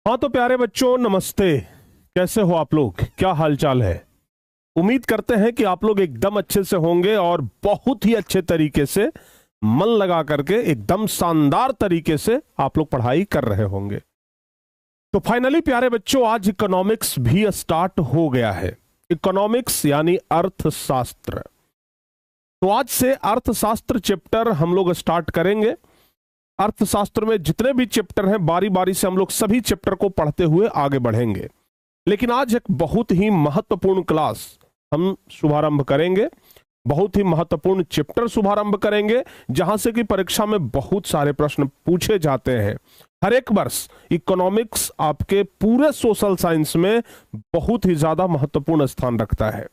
हाँ तो प्यारे बच्चों, नमस्ते। कैसे हो आप लोग? क्या हालचाल है? उम्मीद करते हैं कि आप लोग एकदम अच्छे से होंगे और बहुत ही अच्छे तरीके से मन लगा करके एकदम शानदार तरीके से आप लोग पढ़ाई कर रहे होंगे। तो फाइनली प्यारे बच्चों, आज इकोनॉमिक्स भी स्टार्ट हो गया है। इकोनॉमिक्स यानी अर्थशास्त्र। तो आज से अर्थशास्त्र चैप्टर हम लोग स्टार्ट करेंगे। अर्थशास्त्र में जितने भी चैप्टर हैं, बारी बारी से हम लोग सभी चैप्टर को पढ़ते हुए आगे बढ़ेंगे। लेकिन आज एक बहुत ही महत्वपूर्ण क्लास हम शुभारंभ करेंगे, बहुत ही महत्वपूर्ण चैप्टर शुभारंभ करेंगे, जहां से कि परीक्षा में बहुत सारे प्रश्न पूछे जाते हैं। हर एक वर्ष इकोनॉमिक्स आपके पूरे सोशल साइंस में बहुत ही ज्यादा महत्वपूर्ण स्थान रखता है।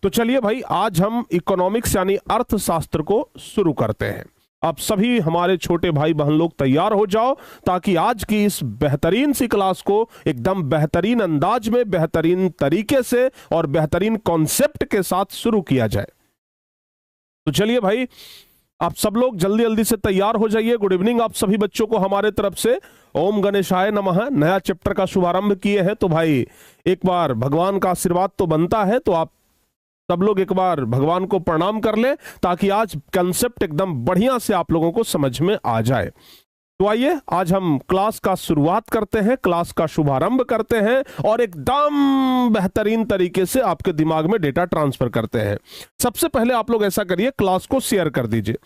तो चलिए भाई, आज हम इकोनॉमिक्स यानी अर्थशास्त्र को शुरू करते हैं। आप सभी हमारे छोटे भाई बहन लोग तैयार हो जाओ, ताकि आज की इस बेहतरीन सी क्लास को एकदम बेहतरीन अंदाज में, बेहतरीन तरीके से और बेहतरीन कॉन्सेप्ट के साथ शुरू किया जाए। तो चलिए भाई, आप सब लोग जल्दी जल्दी से तैयार हो जाइए। गुड इवनिंग आप सभी बच्चों को हमारे तरफ से। ओम गणेशाय नमः। नया चैप्टर का शुभारंभ किए हैं तो भाई एक बार भगवान का आशीर्वाद तो बनता है, तो आप सब लोग एक बार भगवान को प्रणाम कर लें, ताकि आज कंसेप्ट एकदम बढ़िया से आप लोगों को समझ में आ जाए। तो आइए, आज हम क्लास का शुरुआत करते हैं, क्लास का शुभारंभ करते हैं और एकदम बेहतरीन तरीके से आपके दिमाग में डेटा ट्रांसफर करते हैं। सबसे पहले आप लोग ऐसा करिए, क्लास को शेयर कर दीजिए।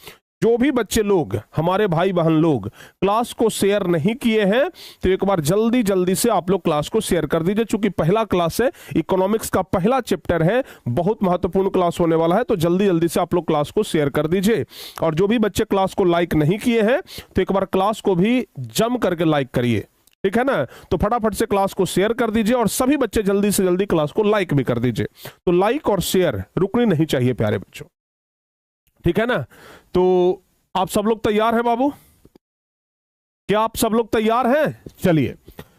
जो भी बच्चे लोग, हमारे भाई बहन लोग क्लास को शेयर नहीं किए हैं, तो एक बार जल्दी जल्दी से आप लोग क्लास को शेयर कर दीजिए। चूंकि पहला क्लास है, इकोनॉमिक्स का पहला चैप्टर है, बहुत महत्वपूर्ण क्लास होने वाला है, तो जल्दी जल्दी से आप लोग क्लास को शेयर कर दीजिए। और जो भी बच्चे क्लास को लाइक नहीं किए हैं, तो एक बार क्लास को भी जम करके लाइक करिए, ठीक है ना। तो फटाफट से क्लास को शेयर कर दीजिए और सभी बच्चे जल्दी से जल्दी क्लास को लाइक भी कर दीजिए। तो लाइक और शेयर रुकनी नहीं चाहिए प्यारे बच्चों, ठीक है ना। तो आप सब लोग तैयार हैं बाबू? क्या आप सब लोग तैयार हैं? चलिए,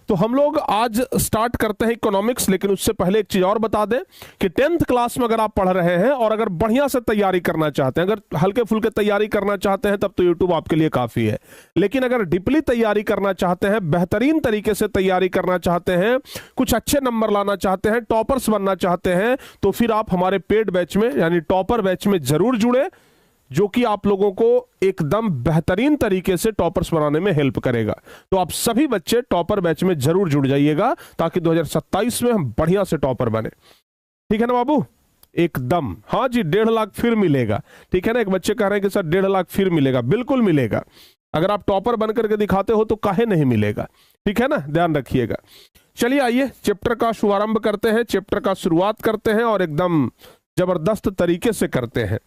तो हम लोग आज स्टार्ट करते हैं इकोनॉमिक्स। लेकिन उससे पहले एक चीज और बता दें कि 10th क्लास में अगर आप पढ़ रहे हैं और अगर बढ़िया से तैयारी करना चाहते हैं, अगर हल्के फुल्के तैयारी करना चाहते हैं, तब तो YouTube आपके लिए काफी है। लेकिन अगर डीपली तैयारी करना चाहते हैं, बेहतरीन तरीके से तैयारी करना चाहते हैं, कुछ अच्छे नंबर लाना चाहते हैं, टॉपर्स बनना चाहते हैं, तो फिर आप हमारे पेड बैच में यानी टॉपर बैच में जरूर जुड़े, जो कि आप लोगों को एकदम बेहतरीन तरीके से टॉपर्स बनाने में हेल्प करेगा। तो आप सभी बच्चे टॉपर बैच में जरूर जुड़ जाइएगा, ताकि 2027 में हम बढ़िया से टॉपर बने, ठीक है ना बाबू? एकदम, हाँ जी, 1.5 लाख फिर मिलेगा, ठीक है ना। एक बच्चे कह रहे हैं कि सर 1.5 लाख फिर मिलेगा। बिल्कुल मिलेगा। अगर आप टॉपर बनकर के दिखाते हो तो काहे नहीं मिलेगा, ठीक है ना, ध्यान रखिएगा। चलिए आइए, चैप्टर का शुभारंभ करते हैं, चैप्टर का शुरुआत करते हैं और एकदम जबरदस्त तरीके से करते हैं।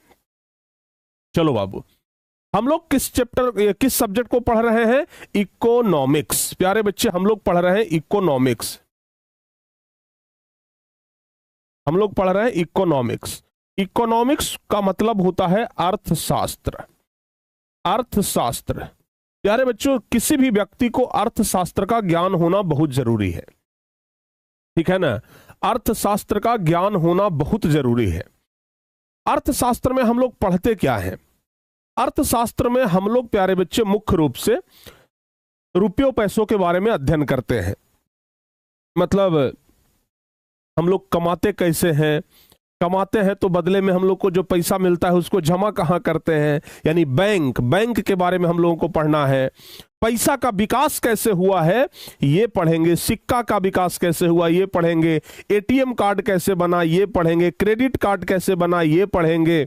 चलो बाबू, हम लोग किस सब्जेक्ट को पढ़ रहे हैं? इकोनॉमिक्स। प्यारे बच्चे, हम लोग पढ़ रहे हैं इकोनॉमिक्स। हम लोग पढ़ रहे हैं इकोनॉमिक्स। इकोनॉमिक्स का मतलब होता है अर्थशास्त्र। अर्थशास्त्र, प्यारे बच्चों, किसी भी व्यक्ति को अर्थशास्त्र का ज्ञान होना बहुत जरूरी है, ठीक है ना। अर्थशास्त्र का ज्ञान होना बहुत जरूरी है। अर्थशास्त्र में हम लोग पढ़ते क्या है? अर्थशास्त्र में हम लोग प्यारे बच्चे मुख्य रूप से रुपयों पैसों के बारे में अध्ययन करते हैं। मतलब हम लोग कमाते कैसे हैं, कमाते हैं तो बदले में हम लोग को जो पैसा मिलता है उसको जमा कहाँ करते हैं, यानी बैंक के बारे में हम लोगों को पढ़ना है। पैसा का विकास कैसे हुआ है ये पढ़ेंगे, सिक्का का विकास कैसे हुआ ये पढ़ेंगे, एटीएम कार्ड कैसे बना ये पढ़ेंगे, क्रेडिट कार्ड कैसे बना ये पढ़ेंगे,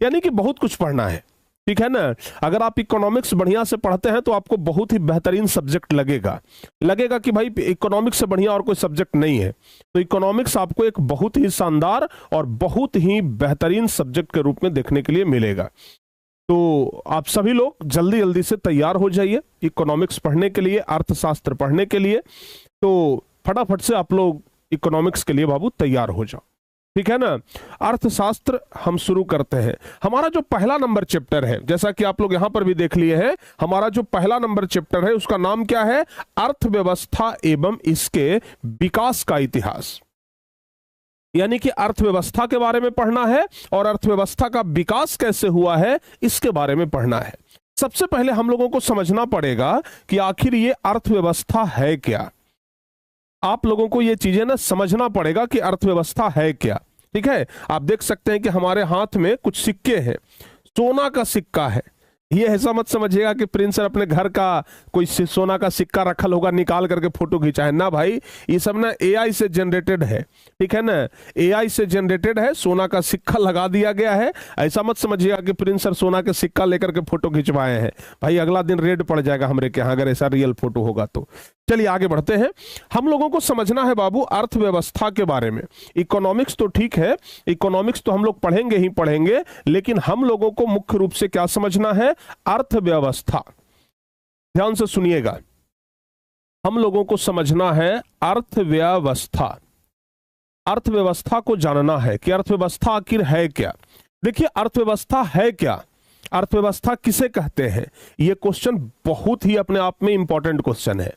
यानी कि बहुत कुछ पढ़ना है, ठीक है ना। अगर आप इकोनॉमिक्स बढ़िया से पढ़ते हैं तो आपको बहुत ही बेहतरीन सब्जेक्ट लगेगा कि भाई इकोनॉमिक्स से बढ़िया और कोई सब्जेक्ट नहीं है। तो इकोनॉमिक्स आपको एक बहुत ही शानदार और बहुत ही बेहतरीन सब्जेक्ट के रूप में देखने के लिए मिलेगा। तो आप सभी लोग जल्दी जल्दी से तैयार हो जाइए इकोनॉमिक्स पढ़ने के लिए, अर्थशास्त्र पढ़ने के लिए। तो फटाफट से आप लोग इकोनॉमिक्स के लिए बाबू तैयार हो जाओ, ठीक है ना। अर्थशास्त्र हम शुरू करते हैं। हमारा जो पहला नंबर चैप्टर है, जैसा कि आप लोग यहां पर भी देख लिए हैं, हमारा जो पहला नंबर चैप्टर है उसका नाम क्या है? अर्थव्यवस्था एवं इसके विकास का इतिहास। यानी कि अर्थव्यवस्था के बारे में पढ़ना है और अर्थव्यवस्था का विकास कैसे हुआ है इसके बारे में पढ़ना है। सबसे पहले हम लोगों को समझना पड़ेगा कि आखिर ये अर्थव्यवस्था है क्या। आप लोगों को ये चीजें ना समझना पड़ेगा कि अर्थव्यवस्था है क्या। ठीक है, आप देख सकते हैं कि हमारे हाथ में कुछ सिक्के हैं, सोना का सिक्का है। ये ऐसा मत समझिएगा कि प्रिंस सर अपने घर का कोई सोना का सिक्का रखल होगा निकाल करके फोटो खींचा है ना भाई, ये सब ना एआई से जनरेटेड है। ठीक है ना, एआई से जनरेटेड है, सोना का सिक्का लगा दिया गया है। ऐसा मत समझिएगा कि प्रिंस सर सोना के सिक्का लेकर के फोटो खिंचवाए हैं, भाई अगला दिन रेड पड़ जाएगा हमरे के यहाँ अगर ऐसा रियल फोटो होगा तो। चलिए आगे बढ़ते हैं। हम लोगों को समझना है बाबू अर्थव्यवस्था के बारे में। इकोनॉमिक्स तो ठीक है, इकोनॉमिक्स तो हम लोग पढ़ेंगे ही पढ़ेंगे, लेकिन हम लोगों को मुख्य रूप से क्या समझना है, अर्थव्यवस्था। ध्यान से सुनिएगा, हम लोगों को समझना है अर्थव्यवस्था। अर्थव्यवस्था को जानना है कि अर्थव्यवस्था आखिर है क्या। देखिए अर्थव्यवस्था है क्या, अर्थव्यवस्था किसे कहते हैं, यह क्वेश्चन बहुत ही अपने आप में इंपॉर्टेंट क्वेश्चन है,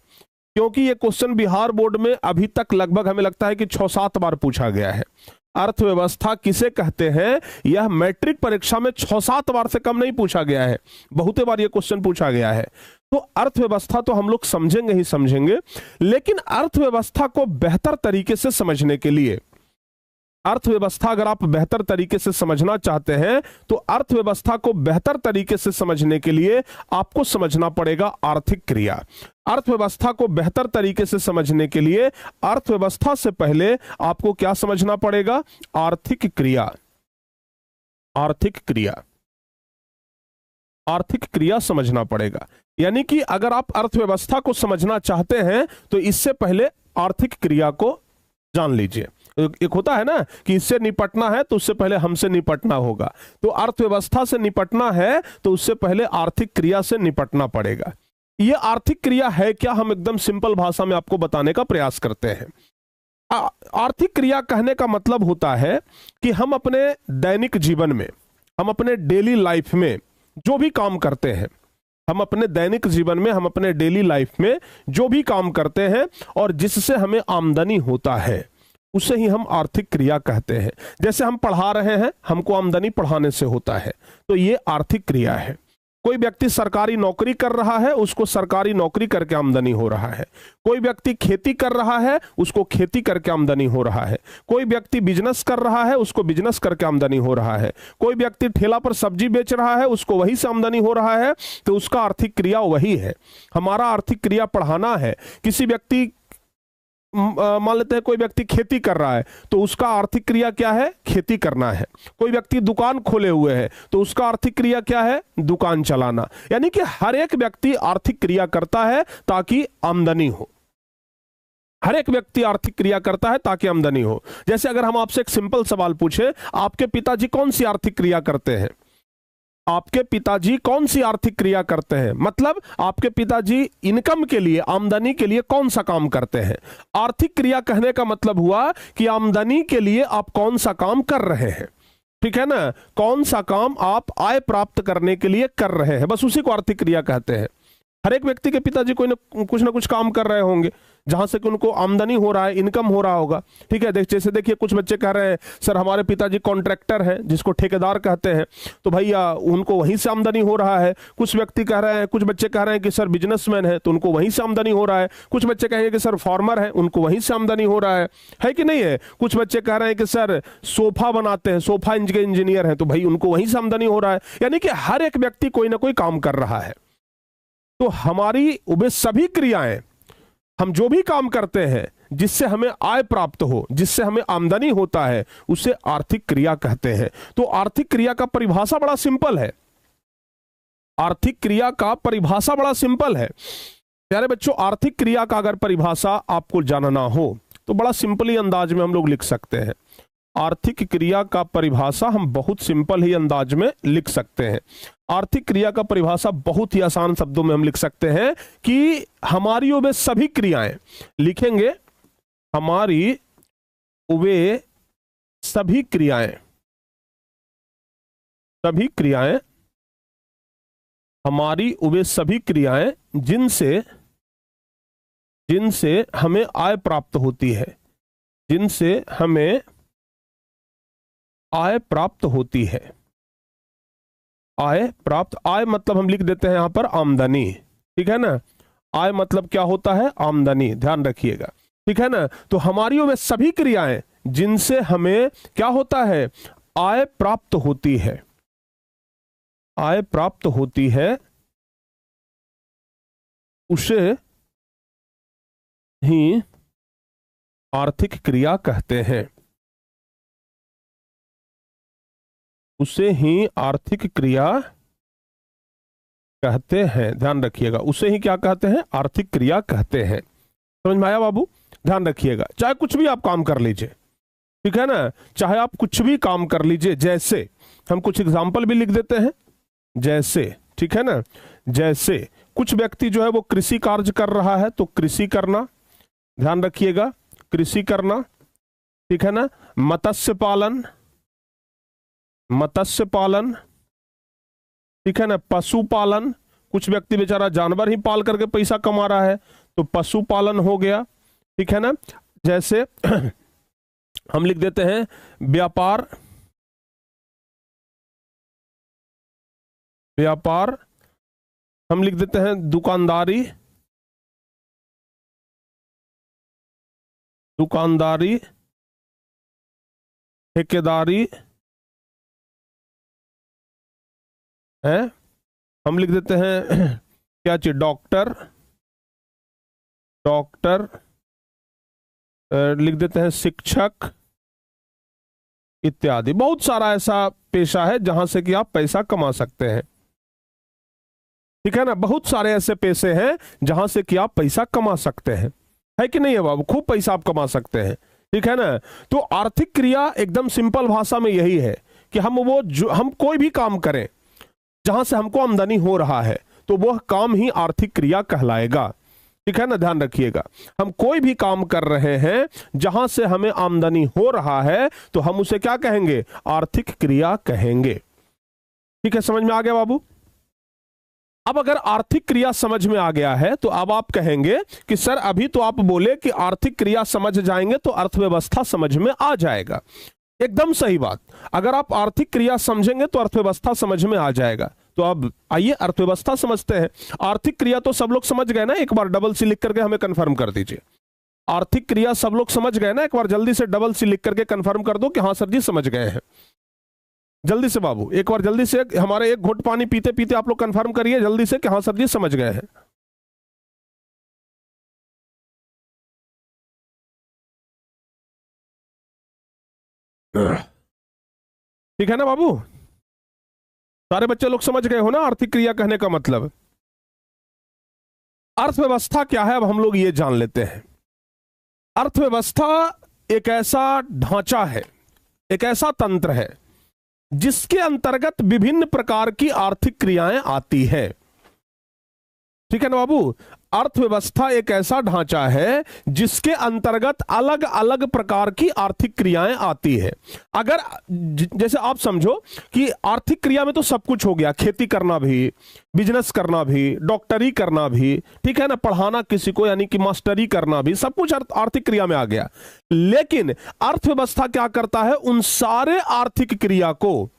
क्योंकि यह क्वेश्चन बिहार बोर्ड में अभी तक लगभग हमें लगता है कि 6-7 बार पूछा गया है। अर्थव्यवस्था किसे कहते हैं, यह मैट्रिक परीक्षा में 6-7 बार से कम नहीं पूछा गया है, बहुते बार यह क्वेश्चन पूछा गया है। तो अर्थव्यवस्था तो हम लोग समझेंगे ही समझेंगे, लेकिन अर्थव्यवस्था को बेहतर तरीके से समझने के लिए, अर्थव्यवस्था अगर आप बेहतर तरीके से समझना चाहते हैं तो अर्थव्यवस्था को बेहतर तरीके से समझने के लिए आपको समझना पड़ेगा आर्थिक क्रिया। अर्थव्यवस्था को बेहतर तरीके से समझने के लिए अर्थव्यवस्था से पहले आपको क्या समझना पड़ेगा, आर्थिक क्रिया। आर्थिक क्रिया, आर्थिक क्रिया समझना पड़ेगा। यानी कि अगर आप अर्थव्यवस्था को समझना चाहते हैं तो इससे पहले आर्थिक क्रिया को जान लीजिए। एक होता है ना कि इससे निपटना है तो उससे पहले हमसे निपटना होगा, तो अर्थव्यवस्था से निपटना है तो उससे पहले आर्थिक क्रिया से निपटना पड़ेगा। यह आर्थिक क्रिया है क्या, हम एकदम सिंपल भाषा में आपको बताने का प्रयास करते हैं। आर्थिक क्रिया कहने का मतलब होता है कि हम अपने दैनिक जीवन में, हम अपने डेली लाइफ में जो भी काम करते हैं, हम अपने दैनिक जीवन में, हम अपने डेली लाइफ में जो भी काम करते हैं और जिससे हमें आमदनी होता है उसे ही हम आर्थिक क्रिया कहते हैं। जैसे हम पढ़ा रहे हैं, हमको आमदनी पढ़ाने से होता है, तो ये आर्थिक क्रिया है। कोई व्यक्ति सरकारी नौकरी कर रहा है, उसको सरकारी नौकरी करके आमदनी हो रहा है। कोई व्यक्ति खेती कर रहा है, उसको खेती करके आमदनी हो रहा है। कोई व्यक्ति बिजनेस कर रहा है, उसको बिजनेस करके आमदनी हो रहा है। कोई व्यक्ति ठेला पर सब्जी बेच रहा है, उसको वही से आमदनी हो रहा है, तो उसका आर्थिक क्रिया वही है। हमारा आर्थिक क्रिया पढ़ाना है। किसी व्यक्ति, मान लेते हैं कोई व्यक्ति खेती कर रहा है तो उसका आर्थिक क्रिया क्या है, खेती करना है। कोई व्यक्ति दुकान खोले हुए है तो उसका आर्थिक क्रिया क्या है, दुकान चलाना। यानी कि हर एक व्यक्ति आर्थिक क्रिया करता है ताकि आमदनी हो। हर एक व्यक्ति आर्थिक क्रिया करता है ताकि आमदनी हो। जैसे अगर हम आपसे एक सिंपल सवाल पूछे, आपके पिताजी कौन सी आर्थिक क्रिया करते हैं, आपके पिताजी कौन सी आर्थिक क्रिया करते हैं, मतलब आपके पिताजी इनकम के लिए, आमदनी के लिए कौन सा काम करते हैं। आर्थिक क्रिया कहने का मतलब हुआ कि आमदनी के लिए आप कौन सा काम कर रहे हैं। ठीक है ना, कौन सा काम आप आय प्राप्त करने के लिए कर रहे हैं, बस उसी को आर्थिक क्रिया कहते हैं। हर एक व्यक्ति के पिताजी कोई ना कुछ काम कर रहे होंगे जहां से कि उनको आमदनी हो रहा है, इनकम हो रहा होगा। ठीक है, जैसे देखिए कुछ बच्चे कह रहे हैं सर हमारे पिताजी कॉन्ट्रैक्टर हैं, जिसको ठेकेदार कहते हैं, तो भैया उनको वहीं से आमदनी हो रहा है। कुछ व्यक्ति कह रहे हैं, कुछ बच्चे कह रहे हैं कि सर बिजनेसमैन है तो उनको वहीं से आमदनी हो रहा है। कुछ बच्चे कहेंगे कि सर फार्मर है, उनको वहीं से आमदनी हो रहा है कि नहीं है। कुछ बच्चे कह रहे हैं कि सर सोफा बनाते हैं, सोफा इंजीनियर है, तो भाई उनको वहीं से आमदनी हो रहा है। यानी कि हर एक व्यक्ति कोई ना कोई काम कर रहा है। तो हमारी वे सभी क्रियाएं, हम जो भी काम करते हैं जिससे हमें आय प्राप्त हो, जिससे हमें आमदनी होता है, उसे आर्थिक क्रिया कहते हैं। तो आर्थिक क्रिया का परिभाषा बड़ा सिंपल है। आर्थिक क्रिया का परिभाषा बड़ा सिंपल है प्यारे बच्चों। आर्थिक क्रिया का अगर परिभाषा आपको जानना हो तो बड़ा सिंपली अंदाज में हम लोग लिख सकते हैं। आर्थिक क्रिया का परिभाषा हम बहुत सिंपल ही अंदाज में लिख सकते हैं। आर्थिक क्रिया का परिभाषा बहुत ही आसान शब्दों में हम लिख सकते हैं कि हमारी वे सभी क्रियाएं, लिखेंगे हमारी वे सभी क्रियाएं, सभी क्रियाएं, हमारी वे सभी क्रियाएं जिनसे हमें आय प्राप्त होती है, जिनसे हमें आय प्राप्त होती है। आय प्राप्त, आय मतलब हम लिख देते हैं यहां पर आमदनी। ठीक है ना, आय मतलब क्या होता है, आमदनी, ध्यान रखिएगा। ठीक है ना। तो हमारी वे सभी क्रियाएं जिनसे हमें क्या होता है, आय प्राप्त होती है, आय प्राप्त होती है, उसे ही आर्थिक क्रिया कहते हैं, उसे ही आर्थिक क्रिया कहते हैं। ध्यान रखिएगा, उसे ही क्या कहते हैं, आर्थिक क्रिया कहते हैं। समझ में आया बाबू? ध्यान रखिएगा, चाहे कुछ भी आप काम कर लीजिए, ठीक है ना, चाहे आप कुछ भी काम कर लीजिए, जैसे हम कुछ एग्जाम्पल भी लिख देते हैं, जैसे, ठीक है ना, जैसे कुछ व्यक्ति जो है वो कृषि कार्य कर रहा है, तो कृषि करना, ध्यान रखिएगा, कृषि करना, ठीक है ना, मत्स्य पालन, मत्स्य पालन, ठीक है ना, पशुपालन, कुछ व्यक्ति बेचारा जानवर ही पाल करके पैसा कमा रहा है, तो पशुपालन हो गया, ठीक है ना। जैसे हम लिख देते हैं व्यापार, व्यापार, हम लिख देते हैं दुकानदारी, दुकानदारी, ठेकेदारी है, हम लिख देते हैं क्या चीज, डॉक्टर, डॉक्टर, लिख देते हैं शिक्षक इत्यादि। बहुत सारा ऐसा पेशा है जहां से कि आप पैसा कमा सकते हैं, ठीक है ना। बहुत सारे ऐसे पैसे हैं जहां से कि आप पैसा कमा सकते हैं, है कि नहीं है बाबू? खूब पैसा आप कमा सकते हैं, ठीक है ना। तो आर्थिक क्रिया एकदम सिंपल भाषा में यही है कि हम कोई भी काम करें जहां से हमको आमदनी हो रहा है, तो वह काम ही आर्थिक क्रिया कहलाएगा, ठीक है ना। ध्यान रखिएगा, हम कोई भी काम कर रहे हैं जहां से हमें आमदनी हो रहा है, तो हम उसे क्या कहेंगे, आर्थिक क्रिया कहेंगे, ठीक है। समझ में आ गया बाबू? अब अगर आर्थिक क्रिया समझ में आ गया है, तो अब आप कहेंगे कि सर अभी तो आप बोले कि आर्थिक क्रिया समझ जाएंगे तो अर्थव्यवस्था समझ में आ जाएगा। एकदम सही बात, अगर आप आर्थिक क्रिया समझेंगे तो अर्थव्यवस्था समझ में आ जाएगा। तो अब आइए अर्थव्यवस्था समझते हैं। आर्थिक क्रिया तो सब लोग समझ गए ना, एक बार डबल सी लिख करके हमें कंफर्म कर दीजिए। आर्थिक क्रिया सब लोग समझ गए ना, एक बार जल्दी से डबल सी लिख करके कंफर्म कर दो कि हाँ सर जी समझ गए हैं। जल्दी से बाबू, एक बार जल्दी से, हमारे एक घुट पानी पीते पीते आप लोग कंफर्म करिए जल्दी से कि हाँ सर जी समझ गए हैं। ठीक है ना बाबू? सारे बच्चे लोग समझ गए हो ना आर्थिक क्रिया कहने का मतलब? अर्थव्यवस्था क्या है अब हम लोग ये जान लेते हैं। अर्थव्यवस्था एक ऐसा ढांचा है, एक ऐसा तंत्र है जिसके अंतर्गत विभिन्न प्रकार की आर्थिक क्रियाएं आती है, ठीक है ना बाबू? अर्थव्यवस्था एक ऐसा ढांचा है जिसके अंतर्गत अलग अलग प्रकार की आर्थिक क्रियाएं आती है। अगर जैसे आप समझो कि आर्थिक क्रिया में तो सब कुछ हो गया, खेती करना भी, बिजनेस करना भी, डॉक्टरी करना भी, ठीक है ना, पढ़ाना किसी को यानी कि मास्टरी करना भी, सब कुछ आर्थिक क्रिया में आ गया। लेकिन अर्थव्यवस्था क्या करता है, उन सारे आर्थिक क्रिया को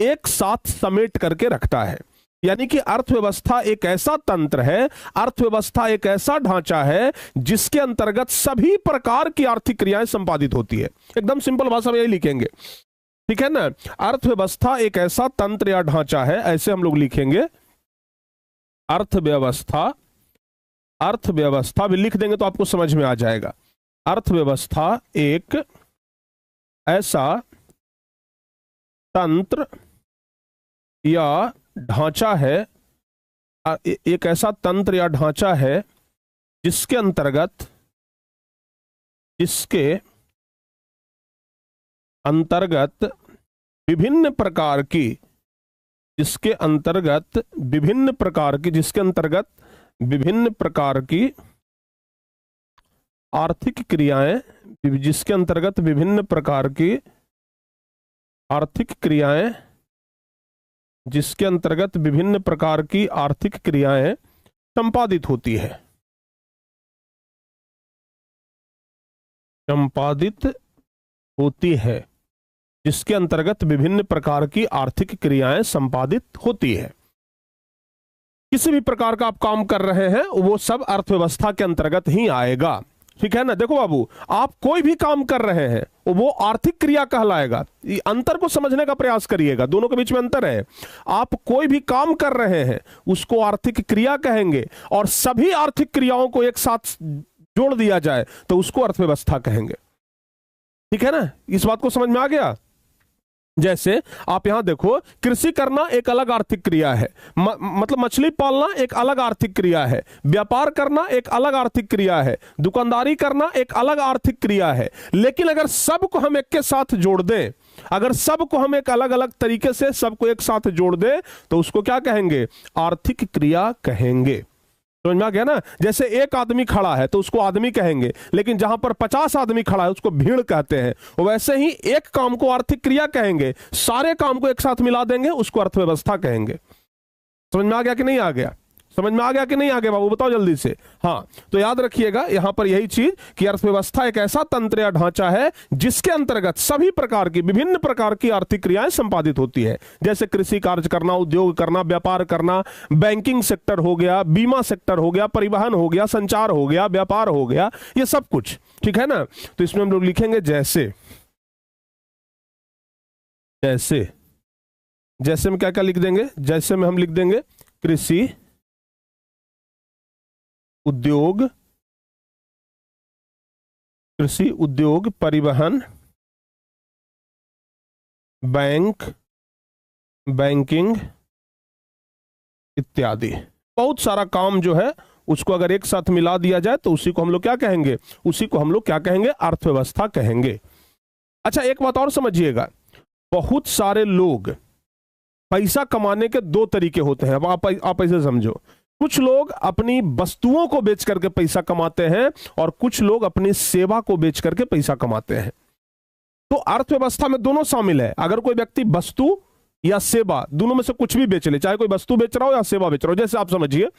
एक साथ समेट करके रखता है। यानी कि अर्थव्यवस्था एक ऐसा तंत्र है, अर्थव्यवस्था एक ऐसा ढांचा है जिसके अंतर्गत सभी प्रकार की आर्थिक क्रियाएं संपादित होती है। एकदम सिंपल भाषा में यही लिखेंगे, ठीक है ना। अर्थव्यवस्था एक ऐसा तंत्र या ढांचा है, ऐसे हम लोग लिखेंगे अर्थव्यवस्था। अर्थव्यवस्था भी लिख देंगे तो आपको समझ में आ जाएगा। अर्थव्यवस्था एक ऐसा तंत्र या ढांचा है, एक ऐसा तंत्र या ढांचा है जिसके अंतर्गत विभिन्न प्रकार की, जिसके अंतर्गत विभिन्न प्रकार की आर्थिक क्रियाएं, जिसके अंतर्गत विभिन्न प्रकार की आर्थिक क्रियाएं, जिसके अंतर्गत विभिन्न प्रकार की आर्थिक क्रियाएं संपादित होती है, संपादित होती है, जिसके अंतर्गत विभिन्न प्रकार की आर्थिक क्रियाएं संपादित होती है। किसी भी प्रकार का आप काम कर रहे हैं वो सब अर्थव्यवस्था के अंतर्गत ही आएगा। ठीक है ना। देखो बाबू, आप कोई भी काम कर रहे हैं वो आर्थिक क्रिया कहलाएगा। अंतर को समझने का प्रयास करिएगा, दोनों के बीच में अंतर है। आप कोई भी काम कर रहे हैं उसको आर्थिक क्रिया कहेंगे, और सभी आर्थिक क्रियाओं को एक साथ जोड़ दिया जाए तो उसको अर्थव्यवस्था कहेंगे। ठीक है ना, इस बात को समझ में आ गया। जैसे आप यहां देखो, कृषि करना एक अलग आर्थिक क्रिया है, मतलब मछली पालना एक अलग आर्थिक क्रिया है, व्यापार करना एक अलग आर्थिक क्रिया है, दुकानदारी करना एक अलग आर्थिक क्रिया है। लेकिन अगर सबको हम एक के साथ जोड़ दें, अगर सबको हम एक अलग अलग तरीके से सबको एक साथ जोड़ दें तो उसको क्या कहेंगे? आर्थिक क्रिया कहेंगे। समझ में आ गया ना। जैसे एक आदमी खड़ा है तो उसको आदमी कहेंगे, लेकिन जहां पर 50 आदमी खड़ा है उसको भीड़ कहते हैं। वैसे ही एक काम को आर्थिक क्रिया कहेंगे, सारे काम को एक साथ मिला देंगे उसको अर्थव्यवस्था कहेंगे। समझ में आ गया कि नहीं आ गया? समझ में आ गया कि नहीं आ गया बाबू, बताओ जल्दी से। हाँ, तो याद रखिएगा यहां पर यही चीज कि अर्थव्यवस्था एक ऐसा तंत्र या ढांचा है जिसके अंतर्गत सभी प्रकार की, विभिन्न प्रकार की आर्थिक क्रियाएं संपादित होती है। जैसे कृषि कार्य करना, उद्योग करना, व्यापार करना, बैंकिंग सेक्टर हो गया, बीमा सेक्टर हो गया, परिवहन हो गया, संचार हो गया, व्यापार हो गया, ये सब कुछ। ठीक है ना। तो इसमें हम लोग लिखेंगे जैसे, जैसे जैसे में क्या क्या लिख देंगे? जैसे में हम लिख देंगे कृषि, उद्योग, कृषि उद्योग, परिवहन, बैंक, बैंकिंग इत्यादि। बहुत सारा काम जो है उसको अगर एक साथ मिला दिया जाए तो उसी को हम लोग क्या कहेंगे? उसी को हम लोग क्या कहेंगे? अर्थव्यवस्था कहेंगे। अच्छा, एक बात और समझिएगा, बहुत सारे लोग पैसा कमाने के दो तरीके होते हैं। अब आप ऐसे समझो, कुछ लोग अपनी वस्तुओं को बेच करके पैसा कमाते हैं और कुछ लोग अपनी सेवा को बेच करके पैसा कमाते हैं। तो अर्थव्यवस्था में दोनों शामिल है। अगर कोई व्यक्ति वस्तु या सेवा दोनों में से कुछ भी बेच ले, चाहे कोई वस्तु बेच रहा हो या सेवा बेच रहा हो। जैसे आप समझिए,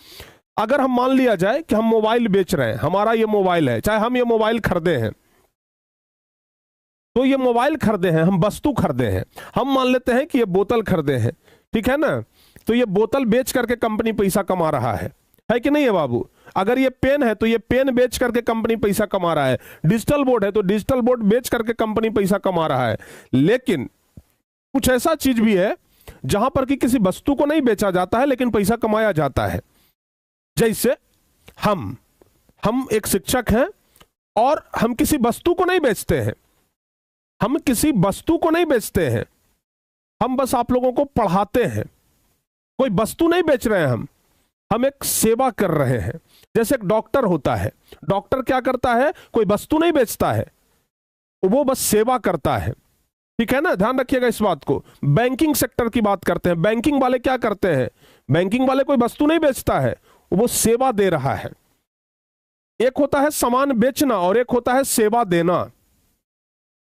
अगर हम मान लिया जाए कि हम मोबाइल बेच रहे हैं, हमारा ये मोबाइल है, चाहे हम ये मोबाइल खरीदे हैं, तो ये मोबाइल खरीदे हैं, हम वस्तु खरीदे हैं। हम मान लेते हैं कि ये बोतल खरीदे हैं, ठीक है ना। तो ये बोतल बेच करके कंपनी पैसा कमा रहा है कि नहीं है बाबू? अगर ये पेन है तो ये पेन बेच करके कंपनी पैसा कमा रहा है। डिजिटल बोर्ड है तो डिजिटल बोर्ड बेच करके कंपनी पैसा कमा रहा है। लेकिन कुछ ऐसा चीज भी है जहां पर कि किसी वस्तु को नहीं बेचा जाता है लेकिन पैसा कमाया जाता है। जैसे हम एक शिक्षक हैं और हम किसी वस्तु को नहीं बेचते हैं, हम किसी वस्तु को नहीं बेचते हैं, हम बस आप लोगों को पढ़ाते हैं। कोई वस्तु नहीं बेच रहे हैं, हम एक सेवा कर रहे हैं। जैसे एक डॉक्टर होता है, डॉक्टर क्या करता है? कोई वस्तु नहीं बेचता है, वो बस सेवा करता है। ठीक है ना, ध्यान रखिएगा इस बात को। बैंकिंग सेक्टर की बात करते हैं, बैंकिंग वाले क्या करते हैं? बैंकिंग वाले कोई वस्तु नहीं बेचता है, वो सेवा दे रहा है। एक होता है सामान बेचना और एक होता है सेवा देना।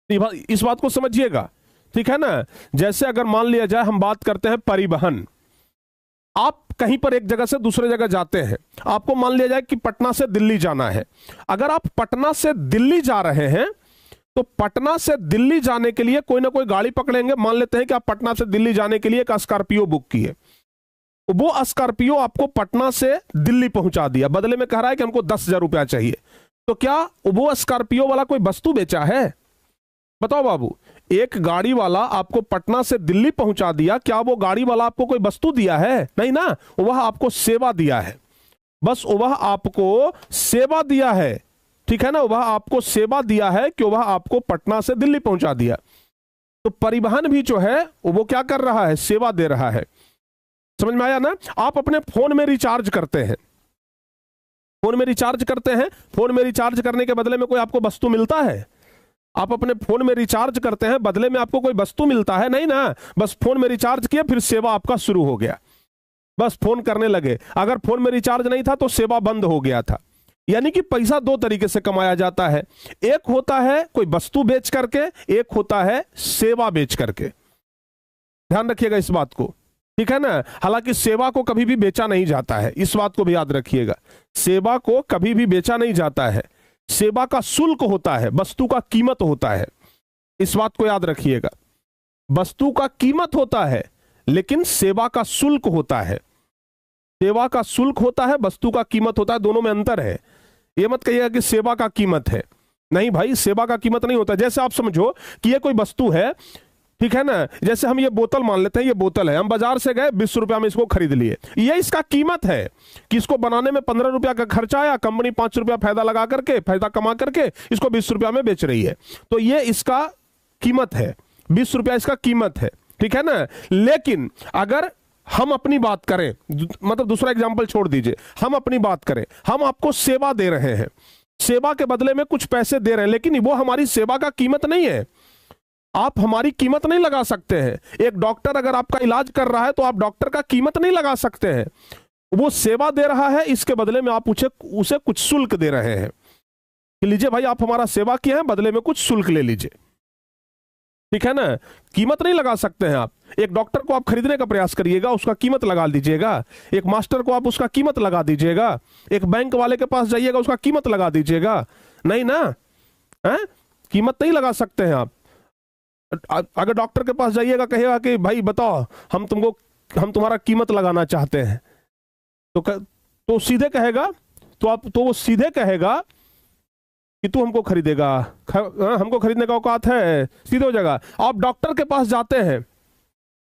इस बात को समझिएगा, ठीक है ना। जैसे अगर मान लिया जाए हम बात करते हैं परिवहन, आप कहीं पर एक जगह से दूसरे जगह जाते हैं, आपको मान लिया जाए कि पटना से दिल्ली जाना है। अगर आप पटना से दिल्ली जा रहे हैं तो पटना से दिल्ली जाने के लिए कोई ना कोई गाड़ी पकड़ेंगे। मान लेते हैं कि आप पटना से दिल्ली जाने के लिए एक स्कॉर्पियो बुक किए, वो स्कॉर्पियो आपको पटना से दिल्ली पहुंचा दिया, बदले में कह रहा है कि हमको 10,000 रुपया चाहिए। तो क्या वो स्कॉर्पियो वाला कोई वस्तु बेचा है? बताओ बाबू, एक गाड़ी वाला आपको पटना से दिल्ली पहुंचा दिया, क्या वो गाड़ी वाला आपको कोई वस्तु दिया है? नहीं ना, वह आपको सेवा दिया है। बस वह आपको सेवा दिया है, ठीक है ना। वह आपको सेवा दिया है कि वह आपको पटना से दिल्ली पहुंचा दिया। तो परिवहन भी जो है वो क्या कर रहा है? सेवा दे रहा है। समझ में आया ना। आप अपने फोन में रिचार्ज करते हैं, फोन में रिचार्ज करते हैं, फोन में रिचार्ज करने के बदले में कोई आपको वस्तु मिलता है? आप अपने फोन में रिचार्ज करते हैं, बदले में आपको कोई वस्तु मिलता है? नहीं ना, बस फोन में रिचार्ज किया, फिर सेवा आपका शुरू हो गया, बस फोन करने लगे। अगर फोन में रिचार्ज नहीं था तो सेवा बंद हो गया था। यानी कि पैसा दो तरीके से कमाया जाता है, एक होता है कोई वस्तु बेच करके, एक होता है सेवा बेच करके। ध्यान रखिएगा इस बात को, ठीक है ना। हालांकि सेवा को कभी भी बेचा नहीं जाता है, इस बात को भी याद रखिएगा। सेवा को कभी भी बेचा नहीं जाता है, सेवा का शुल्क होता है, वस्तु का कीमत होता है। इस बात को याद रखिएगा, वस्तु का कीमत होता है लेकिन सेवा का शुल्क होता है। सेवा का शुल्क होता है, वस्तु का कीमत होता है, दोनों में अंतर है। ये मत कहिएगा कि सेवा का कीमत है। नहीं भाई, सेवा का कीमत नहीं होता। जैसे आप समझो कि ये कोई वस्तु है, ठीक है ना, जैसे हम ये बोतल मान लेते हैं, ये बोतल है, हम बाजार से गए 20 रुपया में इसको खरीद लिए, ये इसका कीमत है कि इसको बनाने में 15 रुपया का खर्चा आया, कंपनी 5 रुपया फायदा लगा करके, फायदा कमा करके इसको 20 रुपया में बेच रही है, तो ये इसका कीमत है, 20 रुपया इसका कीमत है, ठीक है ना। लेकिन अगर हम अपनी बात करें, मतलब दूसरा एग्जाम्पल छोड़ दीजिए, हम अपनी बात करें, हम आपको सेवा दे रहे हैं, सेवा के बदले में कुछ पैसे दे रहे हैं, लेकिन वो हमारी सेवा का कीमत नहीं है। आप हमारी कीमत नहीं लगा सकते हैं। एक डॉक्टर अगर आपका इलाज कर रहा है तो आप डॉक्टर का कीमत नहीं लगा सकते हैं। वो सेवा दे रहा है, इसके बदले में आप उसे कुछ शुल्क दे रहे हैं कि लीजिए भाई, आप हमारा सेवा किए हैं, बदले में कुछ शुल्क ले लीजिए, ठीक है ना। कीमत नहीं लगा सकते हैं आप। एक डॉक्टर को आप खरीदने का प्रयास करिएगा, उसका कीमत लगा दीजिएगा। एक मास्टर को आप उसका कीमत लगा दीजिएगा। एक बैंक वाले के पास जाइएगा, उसका कीमत लगा दीजिएगा, नहीं ना, है? कीमत नहीं लगा सकते हैं आप। अगर डॉक्टर के पास जाइएगा, कहेगा कि भाई बताओ, हम तुम्हारा कीमत लगाना चाहते हैं, तो सीधे कहेगा, तो वो सीधे कहेगा कि तू हमको खरीदेगा, हमको खरीदने का औकात है, सीधे हो जाएगा। आप डॉक्टर के पास जाते हैं,